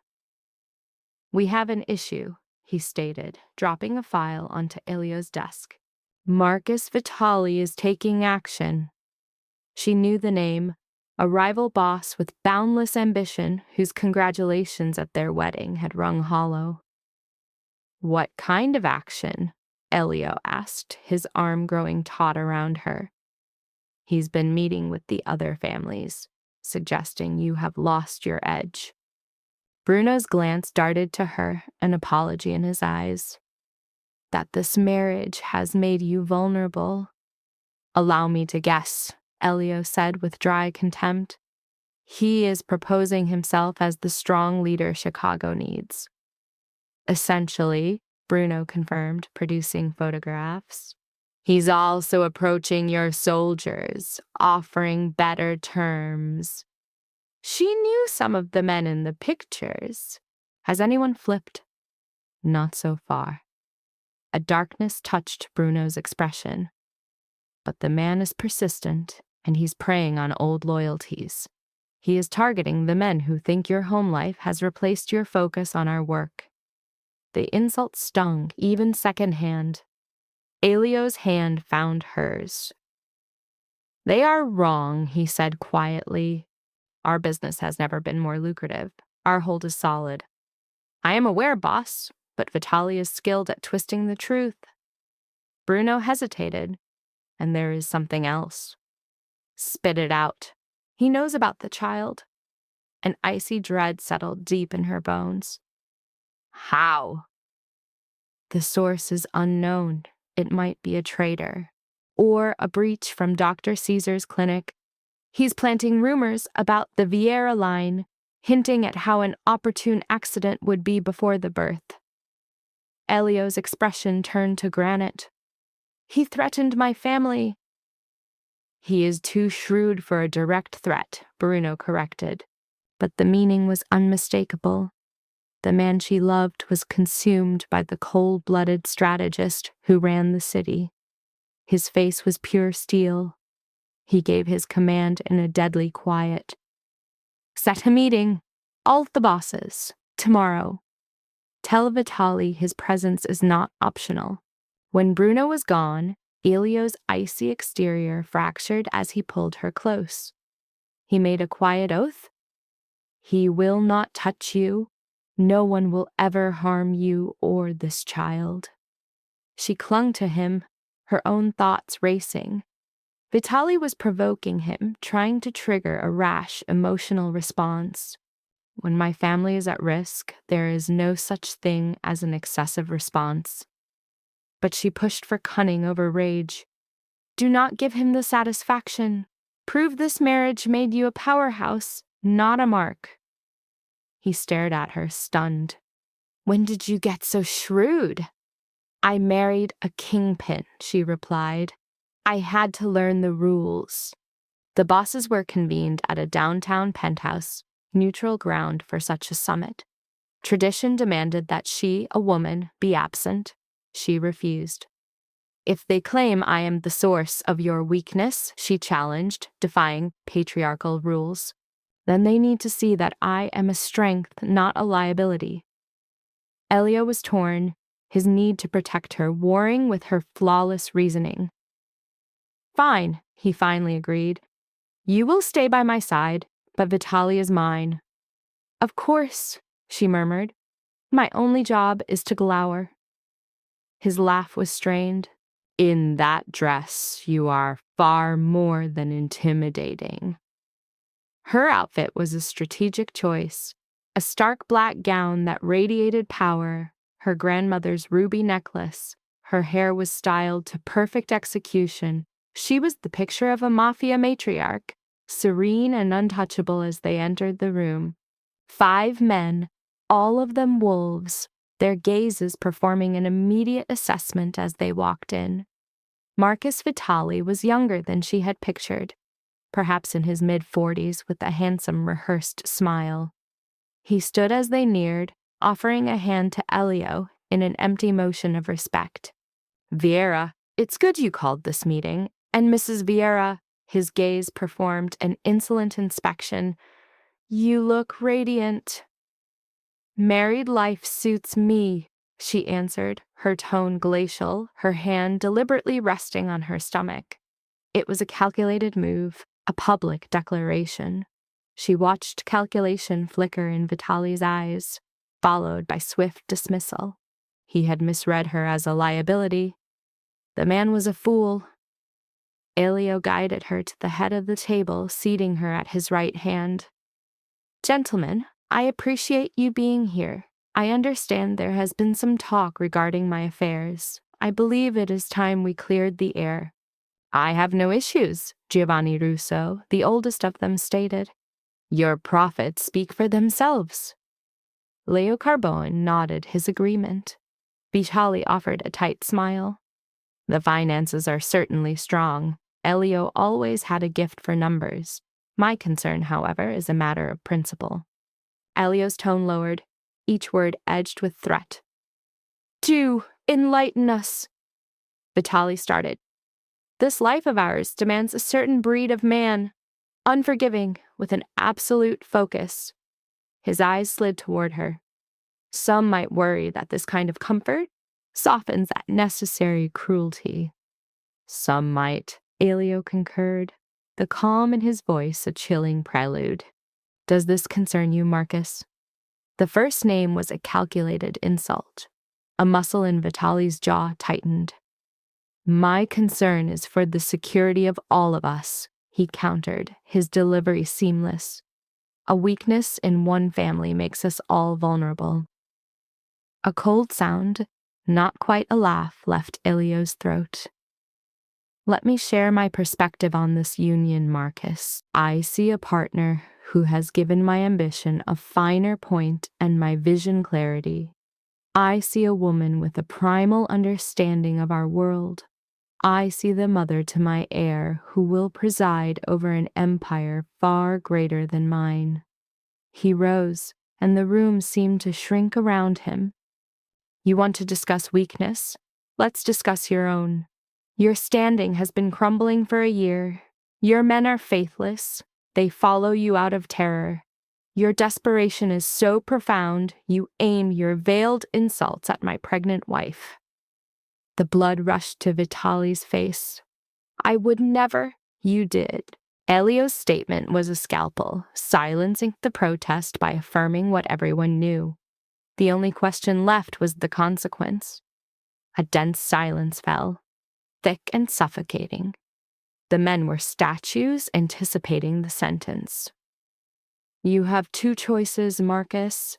"We have an issue," he stated, dropping a file onto Elio's desk. "Marcus Vitali is taking action." She knew the name, a rival boss with boundless ambition whose congratulations at their wedding had rung hollow. "What kind of action?" Elio asked, his arm growing taut around her. "He's been meeting with the other families, suggesting you have lost your edge." Bruno's glance darted to her, an apology in his eyes. "That this marriage has made you vulnerable." "Allow me to guess," Elio said with dry contempt. "He is proposing himself as the strong leader Chicago needs." "Essentially," Bruno confirmed, producing photographs. "He's also approaching your soldiers, offering better terms." She knew some of the men in the pictures. Has anyone flipped? Not so far. A darkness touched Bruno's expression. But the man is persistent, and he's preying on old loyalties. He is targeting the men who think your home life has replaced your focus on our work. The insult stung, even secondhand. Elio's hand found hers. They are wrong, he said quietly. Our business has never been more lucrative. Our hold is solid. I am aware, boss, but Vitali is skilled at twisting the truth. Bruno hesitated, and there is something else. Spit it out. He knows about the child. An icy dread settled deep in her bones. How? The source is unknown. It might be a traitor, or a breach from Dr. Caesar's clinic. He's planting rumors about the Vieira line, hinting at how an opportune accident would be before the birth. Elio's expression turned to granite. He threatened my family. He is too shrewd for a direct threat, Bruno corrected. But the meaning was unmistakable. The man she loved was consumed by the cold-blooded strategist who ran the city. His face was pure steel. He gave his command in a deadly quiet. Set a meeting, all the bosses, tomorrow. Tell Vitali his presence is not optional. When Bruno was gone, Elio's icy exterior fractured as he pulled her close. He made a quiet oath. He will not touch you. No one will ever harm you or this child. She clung to him, her own thoughts racing. Vitali was provoking him, trying to trigger a rash, emotional response. When my family is at risk, there is no such thing as an excessive response. But she pushed for cunning over rage. Do not give him the satisfaction. Prove this marriage made you a powerhouse, not a mark. He stared at her, stunned. When did you get so shrewd? I married a kingpin, she replied. I had to learn the rules. The bosses were convened at a downtown penthouse, neutral ground for such a summit. Tradition demanded that she, a woman, be absent. She refused. If they claim I am the source of your weakness, she challenged, defying patriarchal rules, then they need to see that I am a strength, not a liability. Elio was torn, his need to protect her warring with her flawless reasoning. Fine, he finally agreed. You will stay by my side, but Vitali is mine. Of course, she murmured. My only job is to glower. His laugh was strained. In that dress, you are far more than intimidating. Her outfit was a strategic choice, a stark black gown that radiated power, her grandmother's ruby necklace. Her hair was styled to perfect execution. She was the picture of a Mafia matriarch, serene and untouchable as they entered the room. 5 men, all of them wolves, their gazes performing an immediate assessment as they walked in. Marcus Vitali was younger than she had pictured, perhaps in his mid-40s with a handsome, rehearsed smile. He stood as they neared, offering a hand to Elio in an empty motion of respect. Vieira, it's good you called this meeting, and Mrs. Vieira, his gaze performed an insolent inspection. You look radiant. Married life suits me, she answered, her tone glacial, her hand deliberately resting on her stomach. It was a calculated move, a public declaration. She watched calculation flicker in Vitali's eyes, followed by swift dismissal. He had misread her as a liability. The man was a fool. Elio guided her to the head of the table, seating her at his right hand. Gentlemen, I appreciate you being here. I understand there has been some talk regarding my affairs. I believe it is time we cleared the air. I have no issues, Giovanni Russo, the oldest of them, stated. Your profits speak for themselves. Leo Carbone nodded his agreement. Vitali offered a tight smile. The finances are certainly strong. Elio always had a gift for numbers. My concern, however, is a matter of principle. Elio's tone lowered, each word edged with threat. Do Enlighten us, Vitali started. This life of ours demands a certain breed of man, unforgiving, with an absolute focus. His eyes slid toward her. Some might worry that this kind of comfort softens that necessary cruelty. Some might, Elio concurred, the calm in his voice a chilling prelude. Does this concern you, Marcus? The first name was a calculated insult. A muscle in Vitali's jaw tightened. My concern is for the security of all of us, he countered, his delivery seamless. A weakness in one family makes us all vulnerable. A cold sound, not quite a laugh, left Elio's throat. Let me share my perspective on this union, Marcus. I see a partner who has given my ambition a finer point and my vision clarity. I see a woman with a primal understanding of our world. I see the mother to my heir who will preside over an empire far greater than mine. He rose, and the room seemed to shrink around him. You want to discuss weakness? Let's discuss your own. Your standing has been crumbling for a year. Your men are faithless. They follow you out of terror. Your desperation is so profound, you aim your veiled insults at my pregnant wife. The blood rushed to Vitali's face. I would never. You did. Elio's statement was a scalpel, silencing the protest by affirming what everyone knew. The only question left was the consequence. A dense silence fell, thick and suffocating. The men were statues anticipating the sentence. You have two choices, Marcus,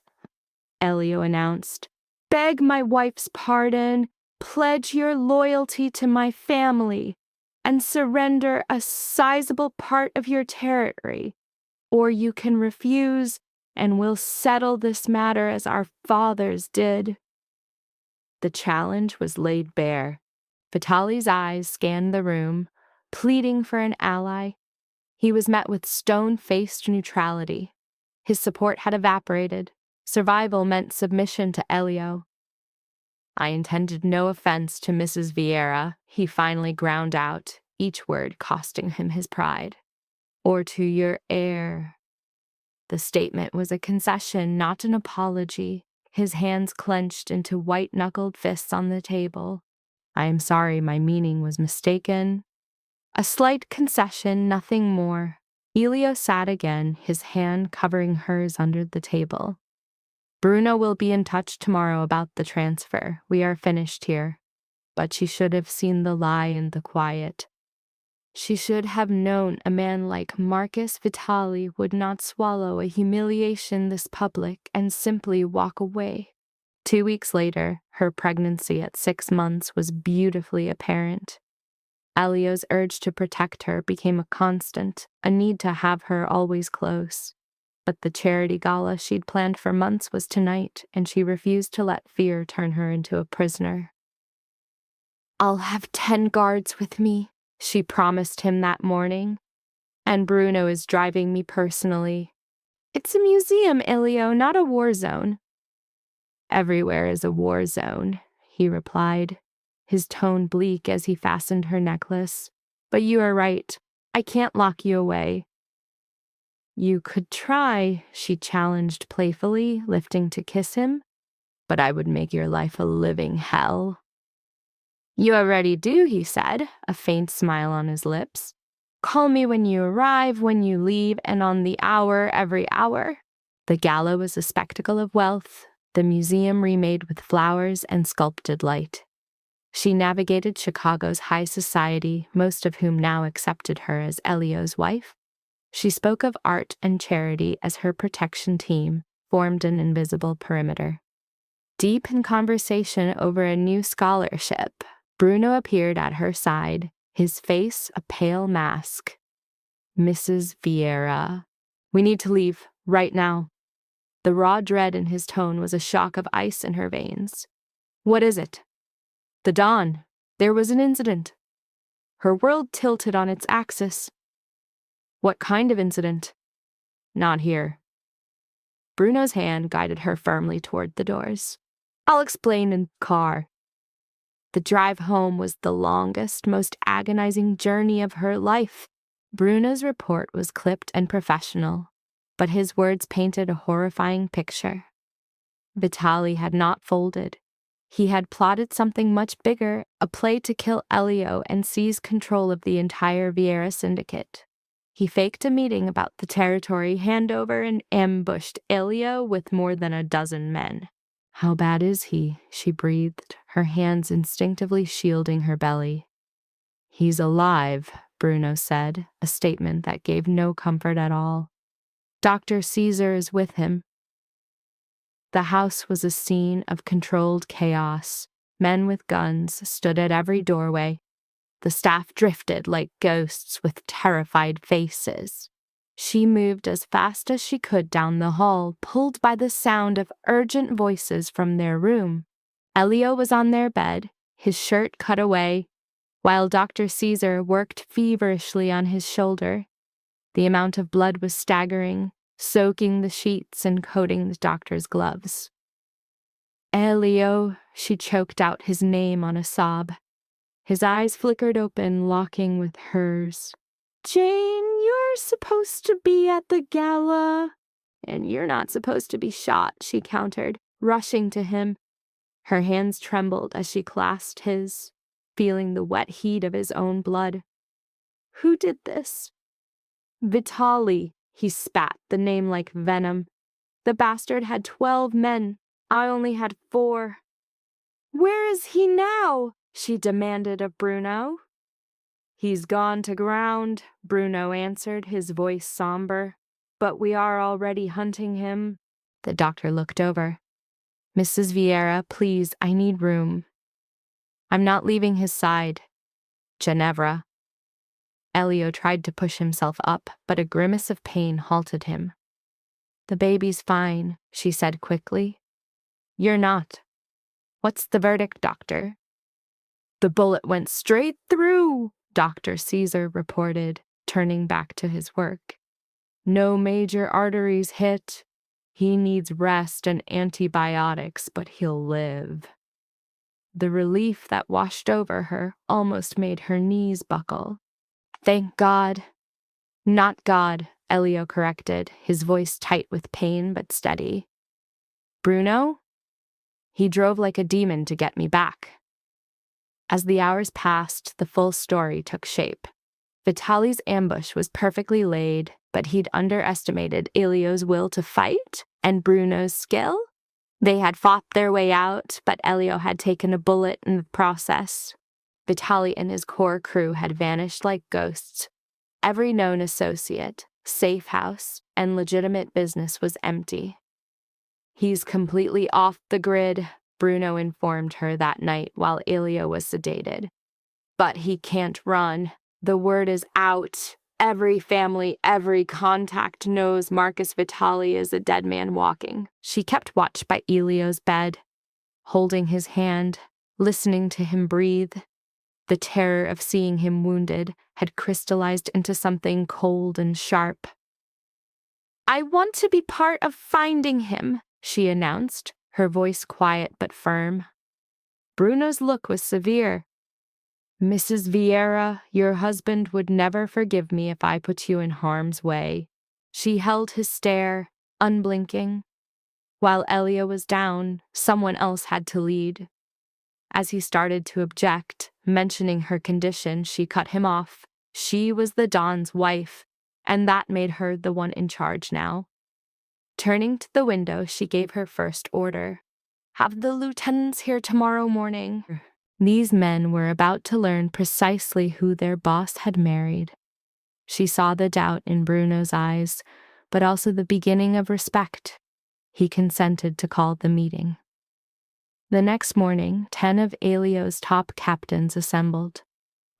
Elio announced. Beg my wife's pardon, pledge your loyalty to my family, and surrender a sizable part of your territory, or you can refuse and we'll settle this matter as our fathers did. The challenge was laid bare. Vitali's eyes scanned the room, pleading for an ally. He was met with stone-faced neutrality. His support had evaporated. Survival meant submission to Elio. I intended no offense to Mrs. Vieira, he finally ground out, each word costing him his pride. Or to your heir. The statement was a concession, not an apology. His hands clenched into white-knuckled fists on the table. I am sorry my meaning was mistaken. A slight concession, nothing more. Elio sat again, his hand covering hers under the table. Bruno will be in touch tomorrow about the transfer. We are finished here. But she should have seen the lie in the quiet. She should have known a man like Marcus Vitali would not swallow a humiliation this public and simply walk away. 2 weeks later, her pregnancy at 6 months was beautifully apparent. Elio's urge to protect her became a constant, a need to have her always close. But the charity gala she'd planned for months was tonight, and she refused to let fear turn her into a prisoner. I'll have 10 guards with me, she promised him that morning. And Bruno is driving me personally. It's a museum, Elio, not a war zone. Everywhere is a war zone, he replied, his tone bleak as he fastened her necklace. But you are right. I can't lock you away. You could try, she challenged playfully, lifting to kiss him. But I would make your life a living hell. You already do, he said, a faint smile on his lips. Call me when you arrive, when you leave, and on the hour every hour. The gala was a spectacle of wealth, the museum remade with flowers and sculpted light. She navigated Chicago's high society, most of whom now accepted her as Elio's wife. She spoke of art and charity as her protection team formed an invisible perimeter. Deep in conversation over a new scholarship, Bruno appeared at her side, his face a pale mask. Mrs. Vieira. We need to leave, right now. The raw dread in his tone was a shock of ice in her veins. What is it? The dawn. There was an incident. Her world tilted on its axis. What kind of incident? Not here. Bruno's hand guided her firmly toward the doors. I'll explain in the car. The drive home was the longest, most agonizing journey of her life. Bruno's report was clipped and professional, but his words painted a horrifying picture. Vitali had not folded. He had plotted something much bigger, a play to kill Elio and seize control of the entire Vieira syndicate. He faked a meeting about the territory handover and ambushed Elio with more than a dozen men. "How bad is he?" she breathed, her hands instinctively shielding her belly. "He's alive," Bruno said, a statement that gave no comfort at all. "Dr. Caesar is with him." The house was a scene of controlled chaos. Men with guns stood at every doorway. The staff drifted like ghosts with terrified faces. She moved as fast as she could down the hall, pulled by the sound of urgent voices from their room. Elio was on their bed, his shirt cut away, while Dr. Caesar worked feverishly on his shoulder. The amount of blood was staggering, soaking the sheets and coating the doctor's gloves. "Elio," she choked out his name on a sob. His eyes flickered open, locking with hers. "Jane, you're supposed to be at the gala." "And you're not supposed to be shot," she countered, rushing to him. Her hands trembled as she clasped his, feeling the wet heat of his own blood. "Who did this?" "Vitali," he spat, the name like venom. "The bastard had 12 men. I only had 4. "Where is he now?" she demanded of Bruno. "He's gone to ground," Bruno answered, his voice somber. "But we are already hunting him." The doctor looked over. "Mrs. Vieira, please, I need room." "I'm not leaving his side." "Geneva." Elio tried to push himself up, but a grimace of pain halted him. "The baby's fine," she said quickly. "You're not." "What's the verdict, doctor?" "The bullet went straight through," Dr. Caesar reported, turning back to his work. "No major arteries hit. He needs rest and antibiotics, but he'll live." The relief that washed over her almost made her knees buckle. "Thank God." "Not God," Elio corrected, his voice tight with pain but steady. "Bruno? He drove like a demon to get me back." As the hours passed, the full story took shape. Vitali's ambush was perfectly laid, but he'd underestimated Elio's will to fight and Bruno's skill. They had fought their way out, but Elio had taken a bullet in the process. Vitali and his core crew had vanished like ghosts. Every known associate, safe house, and legitimate business was empty. "He's completely off the grid," Bruno informed her that night while Elio was sedated. "But he can't run. The word is out. Every family, every contact knows Marcus Vitali is a dead man walking." She kept watch by Elio's bed, holding his hand, listening to him breathe. The terror of seeing him wounded had crystallized into something cold and sharp. "I want to be part of finding him," she announced, her voice quiet but firm. Bruno's look was severe. "Mrs. Vieira, your husband would never forgive me if I put you in harm's way." She held his stare, unblinking. While Elio was down, someone else had to lead. As he started to object, mentioning her condition, she cut him off. She was the Don's wife, and that made her the one in charge now. Turning to the window, she gave her first order. "Have the lieutenants here tomorrow morning." These men were about to learn precisely who their boss had married. She saw the doubt in Bruno's eyes, but also the beginning of respect. He consented to call the meeting. The next morning, 10 of Elio's top captains assembled.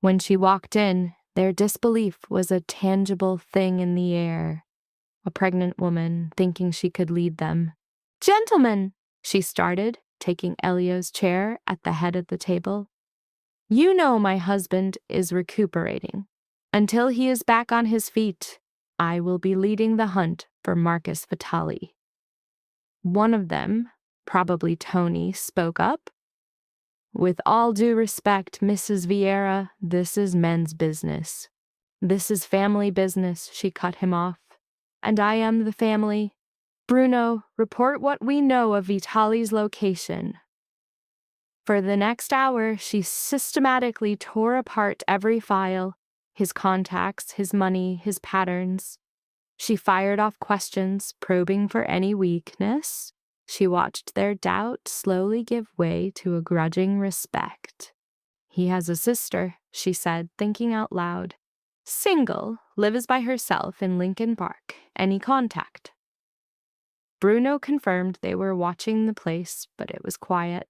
When she walked in, their disbelief was a tangible thing in the air. A pregnant woman, thinking she could lead them. "Gentlemen," she started, taking Elio's chair at the head of the table. "You know my husband is recuperating. Until he is back on his feet, I will be leading the hunt for Marcus Vitali." One of them, probably Tony, spoke up. With all due respect, Mrs. Vieira, this is men's business. This is family business, she cut him off. And I am the family. Bruno, report what we know of Vitali's location. For the next hour, she systematically tore apart every file, his contacts, his money, his patterns. She fired off questions, probing for any weakness. She watched their doubt slowly give way to a grudging respect. He has a sister, she said, thinking out loud. Single, lives by herself in Lincoln Park. Any contact? Bruno confirmed they were watching the place, but it was quiet.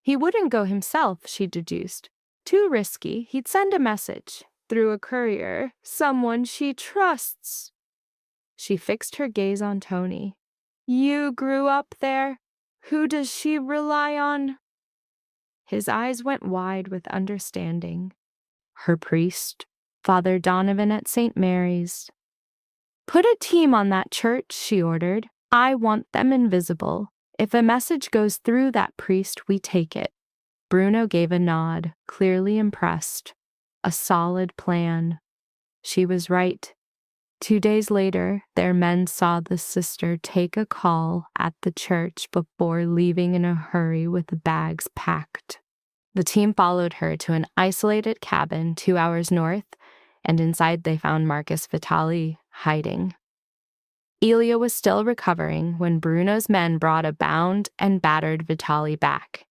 He wouldn't go himself, she deduced. Too risky. He'd send a message. Through a courier. Someone she trusts. She fixed her gaze on Tony. You grew up there. Who does she rely on? His eyes went wide with understanding. Her priest, Father Donovan at St. Mary's. Put a team on that church, she ordered. I want them invisible. If a message goes through that priest, we take it. Bruno gave a nod, clearly impressed. A solid plan. She was right. 2 days later, their men saw the sister take a call at the church before leaving in a hurry with the bags packed. The team followed her to an isolated cabin 2 hours north, and inside they found Marcus Vitali hiding. Elio was still recovering when Bruno's men brought a bound and battered Vitali back.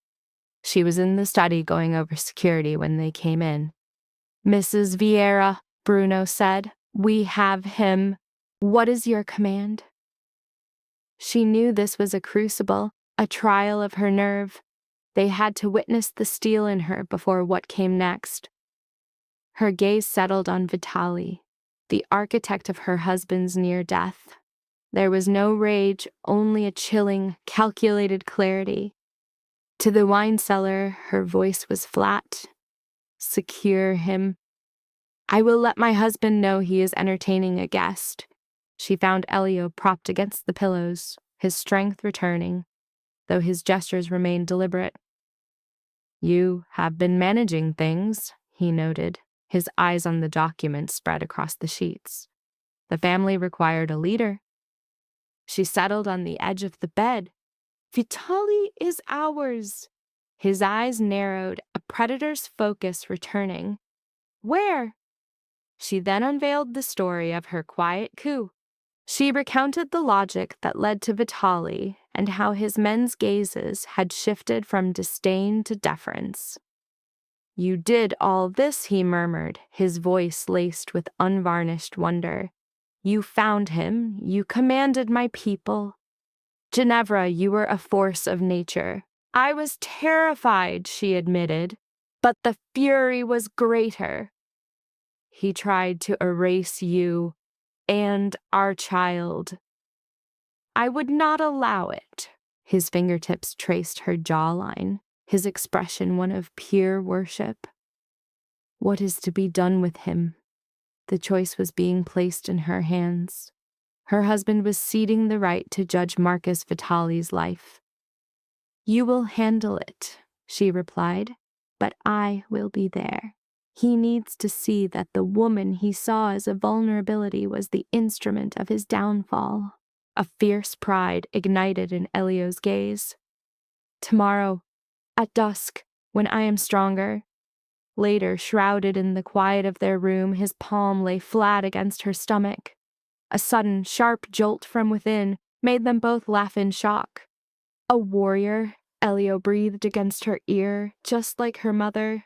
She was in the study going over security when they came in. Mrs. Vieira, Bruno said, we have him. What is your command? She knew this was a crucible, a trial of her nerve. They had to witness the steel in her before what came next. Her gaze settled on Vitali, the architect of her husband's near death. There was no rage, only a chilling, calculated clarity. To the wine cellar, her voice was flat. Secure him. I will let my husband know he is entertaining a guest. She found Elio propped against the pillows, his strength returning, though his gestures remained deliberate. You have been managing things, he noted, his eyes on the document spread across the sheets. The family required a leader. She settled on the edge of the bed. Vitali is ours. His eyes narrowed, a predator's focus returning. Where? She then unveiled the story of her quiet coup. She recounted the logic that led to Vitali and how his men's gazes had shifted from disdain to deference. You did all this, he murmured, his voice laced with unvarnished wonder. You found him, you commanded my people. Geneva, you were a force of nature. I was terrified, she admitted, but the fury was greater. He tried to erase you and our child. I would not allow it. His fingertips traced her jawline, his expression one of pure worship. What is to be done with him? The choice was being placed in her hands. Her husband was ceding the right to judge Marcus Vitali's life. You will handle it, she replied, but I will be there. He needs to see that the woman he saw as a vulnerability was the instrument of his downfall. A fierce pride ignited in Elio's gaze. Tomorrow, at dusk, when I am stronger. Later, shrouded in the quiet of their room, his palm lay flat against her stomach. A sudden, sharp jolt from within made them both laugh in shock. A warrior, Elio breathed against her ear, just like her mother.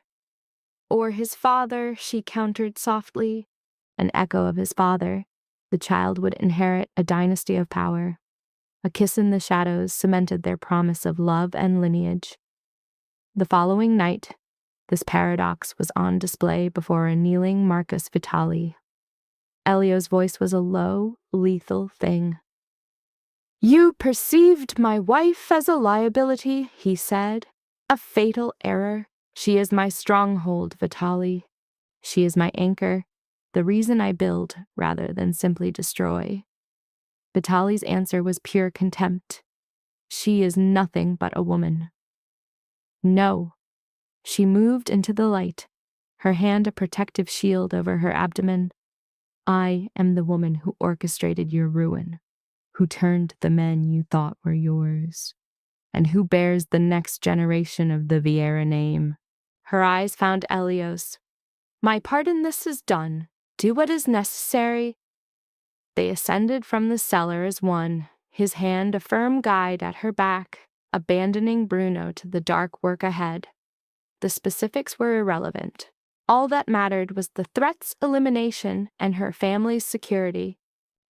Or his father, she countered softly. An echo of his father. The child would inherit a dynasty of power. A kiss in the shadows cemented their promise of love and lineage. The following night, this paradox was on display before a kneeling Marcus Vitali. Elio's voice was a low, lethal thing. You perceived my wife as a liability, he said. A fatal error. She is my stronghold, Vitali. She is my anchor, the reason I build rather than simply destroy. Vitali's answer was pure contempt. She is nothing but a woman. No. She moved into the light, her hand a protective shield over her abdomen. I am the woman who orchestrated your ruin, who turned the men you thought were yours, and who bears the next generation of the Vieira name. Her eyes found Elio's. My part in this is done. Do what is necessary. They ascended from the cellar as one, his hand a firm guide at her back, abandoning Bruno to the dark work ahead. The specifics were irrelevant. All that mattered was the threat's elimination and her family's security.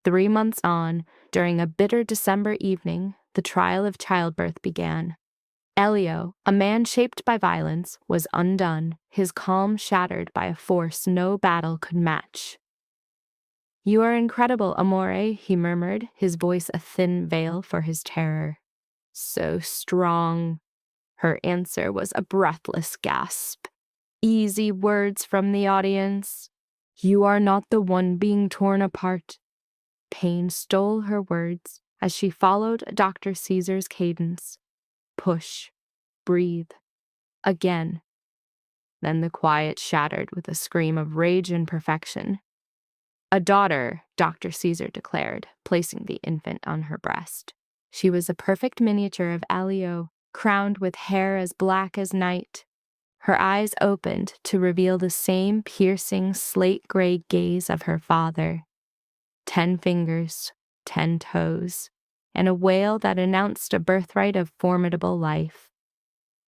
3 months on, during a bitter December evening, the trial of childbirth began. Elio, a man shaped by violence, was undone, his calm shattered by a force no battle could match. You are incredible, Amore, he murmured, his voice a thin veil for his terror. So strong. Her answer was a breathless gasp. Easy words from the audience. You are not the one being torn apart. Pain stole her words as she followed Dr. Caesar's cadence. Push. Breathe. Again. Then the quiet shattered with a scream of rage and perfection. A daughter, Dr. Caesar declared, placing the infant on her breast. She was a perfect miniature of Elio, crowned with hair as black as night. Her eyes opened to reveal the same piercing slate-gray gaze of her father. 10 fingers, 10 toes, and a wail that announced a birthright of formidable life.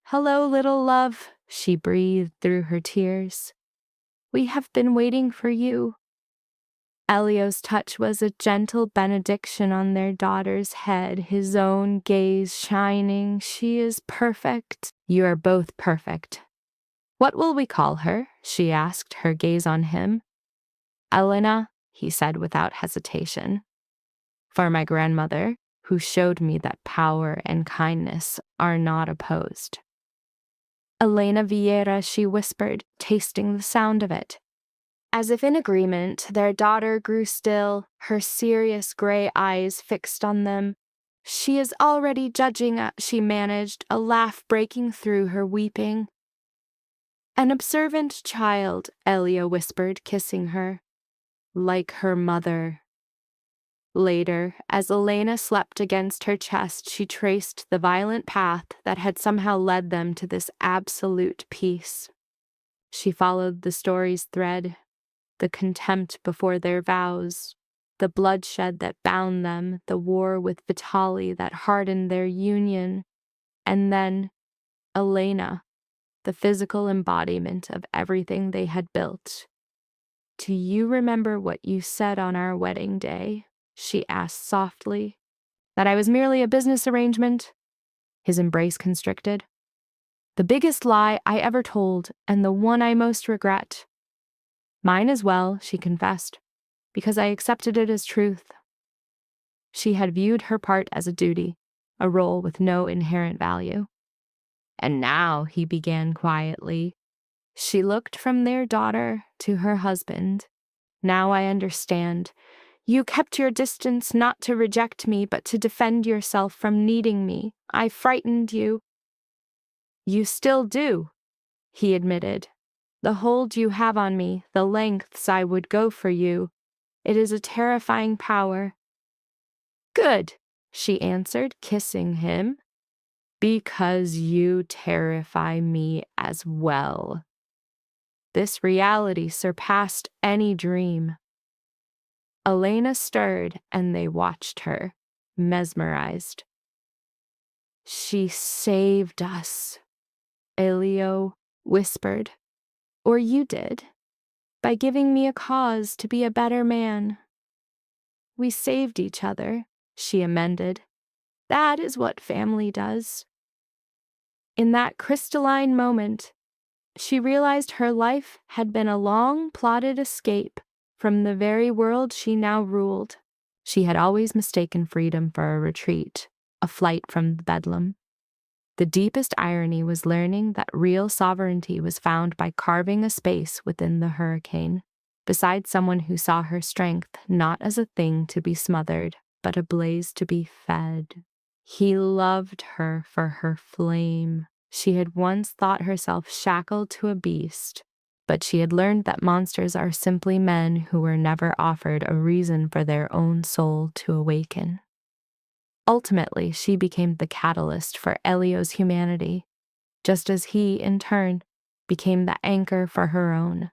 Hello, little love, she breathed through her tears. We have been waiting for you. Elio's touch was a gentle benediction on their daughter's head, his own gaze shining. She is perfect. You are both perfect. What will we call her? She asked, her gaze on him. Elena, he said without hesitation. For my grandmother, who showed me that power and kindness are not opposed. Elena Vieira, she whispered, tasting the sound of it. As if in agreement, their daughter grew still, her serious gray eyes fixed on them. She is already judging us, she managed, a laugh breaking through her weeping. An observant child, Elio whispered, kissing her. Like her mother. Later, as Elena slept against her chest, she traced the violent path that had somehow led them to this absolute peace. She followed the story's thread. The contempt before their vows, the bloodshed that bound them, the war with Vitali that hardened their union, and then Elena, the physical embodiment of everything they had built. Do you remember what you said on our wedding day? She asked softly. That I was merely a business arrangement? His embrace constricted. The biggest lie I ever told, and the one I most regret. Mine as well, she confessed, because I accepted it as truth. She had viewed her part as a duty, a role with no inherent value. And now, he began quietly, she looked from their daughter to her husband. Now I understand. You kept your distance not to reject me, but to defend yourself from needing me. I frightened you. You still do, he admitted. The hold you have on me, the lengths I would go for you, it is a terrifying power. Good, she answered, kissing him. Because you terrify me as well. This reality surpassed any dream. Elena stirred, and they watched her, mesmerized. She saved us, Elio whispered. Or you did, by giving me a cause to be a better man. We saved each other, she amended. That is what family does. In that crystalline moment, she realized her life had been a long-plotted escape from the very world she now ruled. She had always mistaken freedom for a retreat, a flight from Bedlam. The deepest irony was learning that real sovereignty was found by carving a space within the hurricane, beside someone who saw her strength not as a thing to be smothered, but a blaze to be fed. He loved her for her flame. She had once thought herself shackled to a beast, but she had learned that monsters are simply men who were never offered a reason for their own soul to awaken. Ultimately, she became the catalyst for Elio's humanity, just as he, in turn, became the anchor for her own.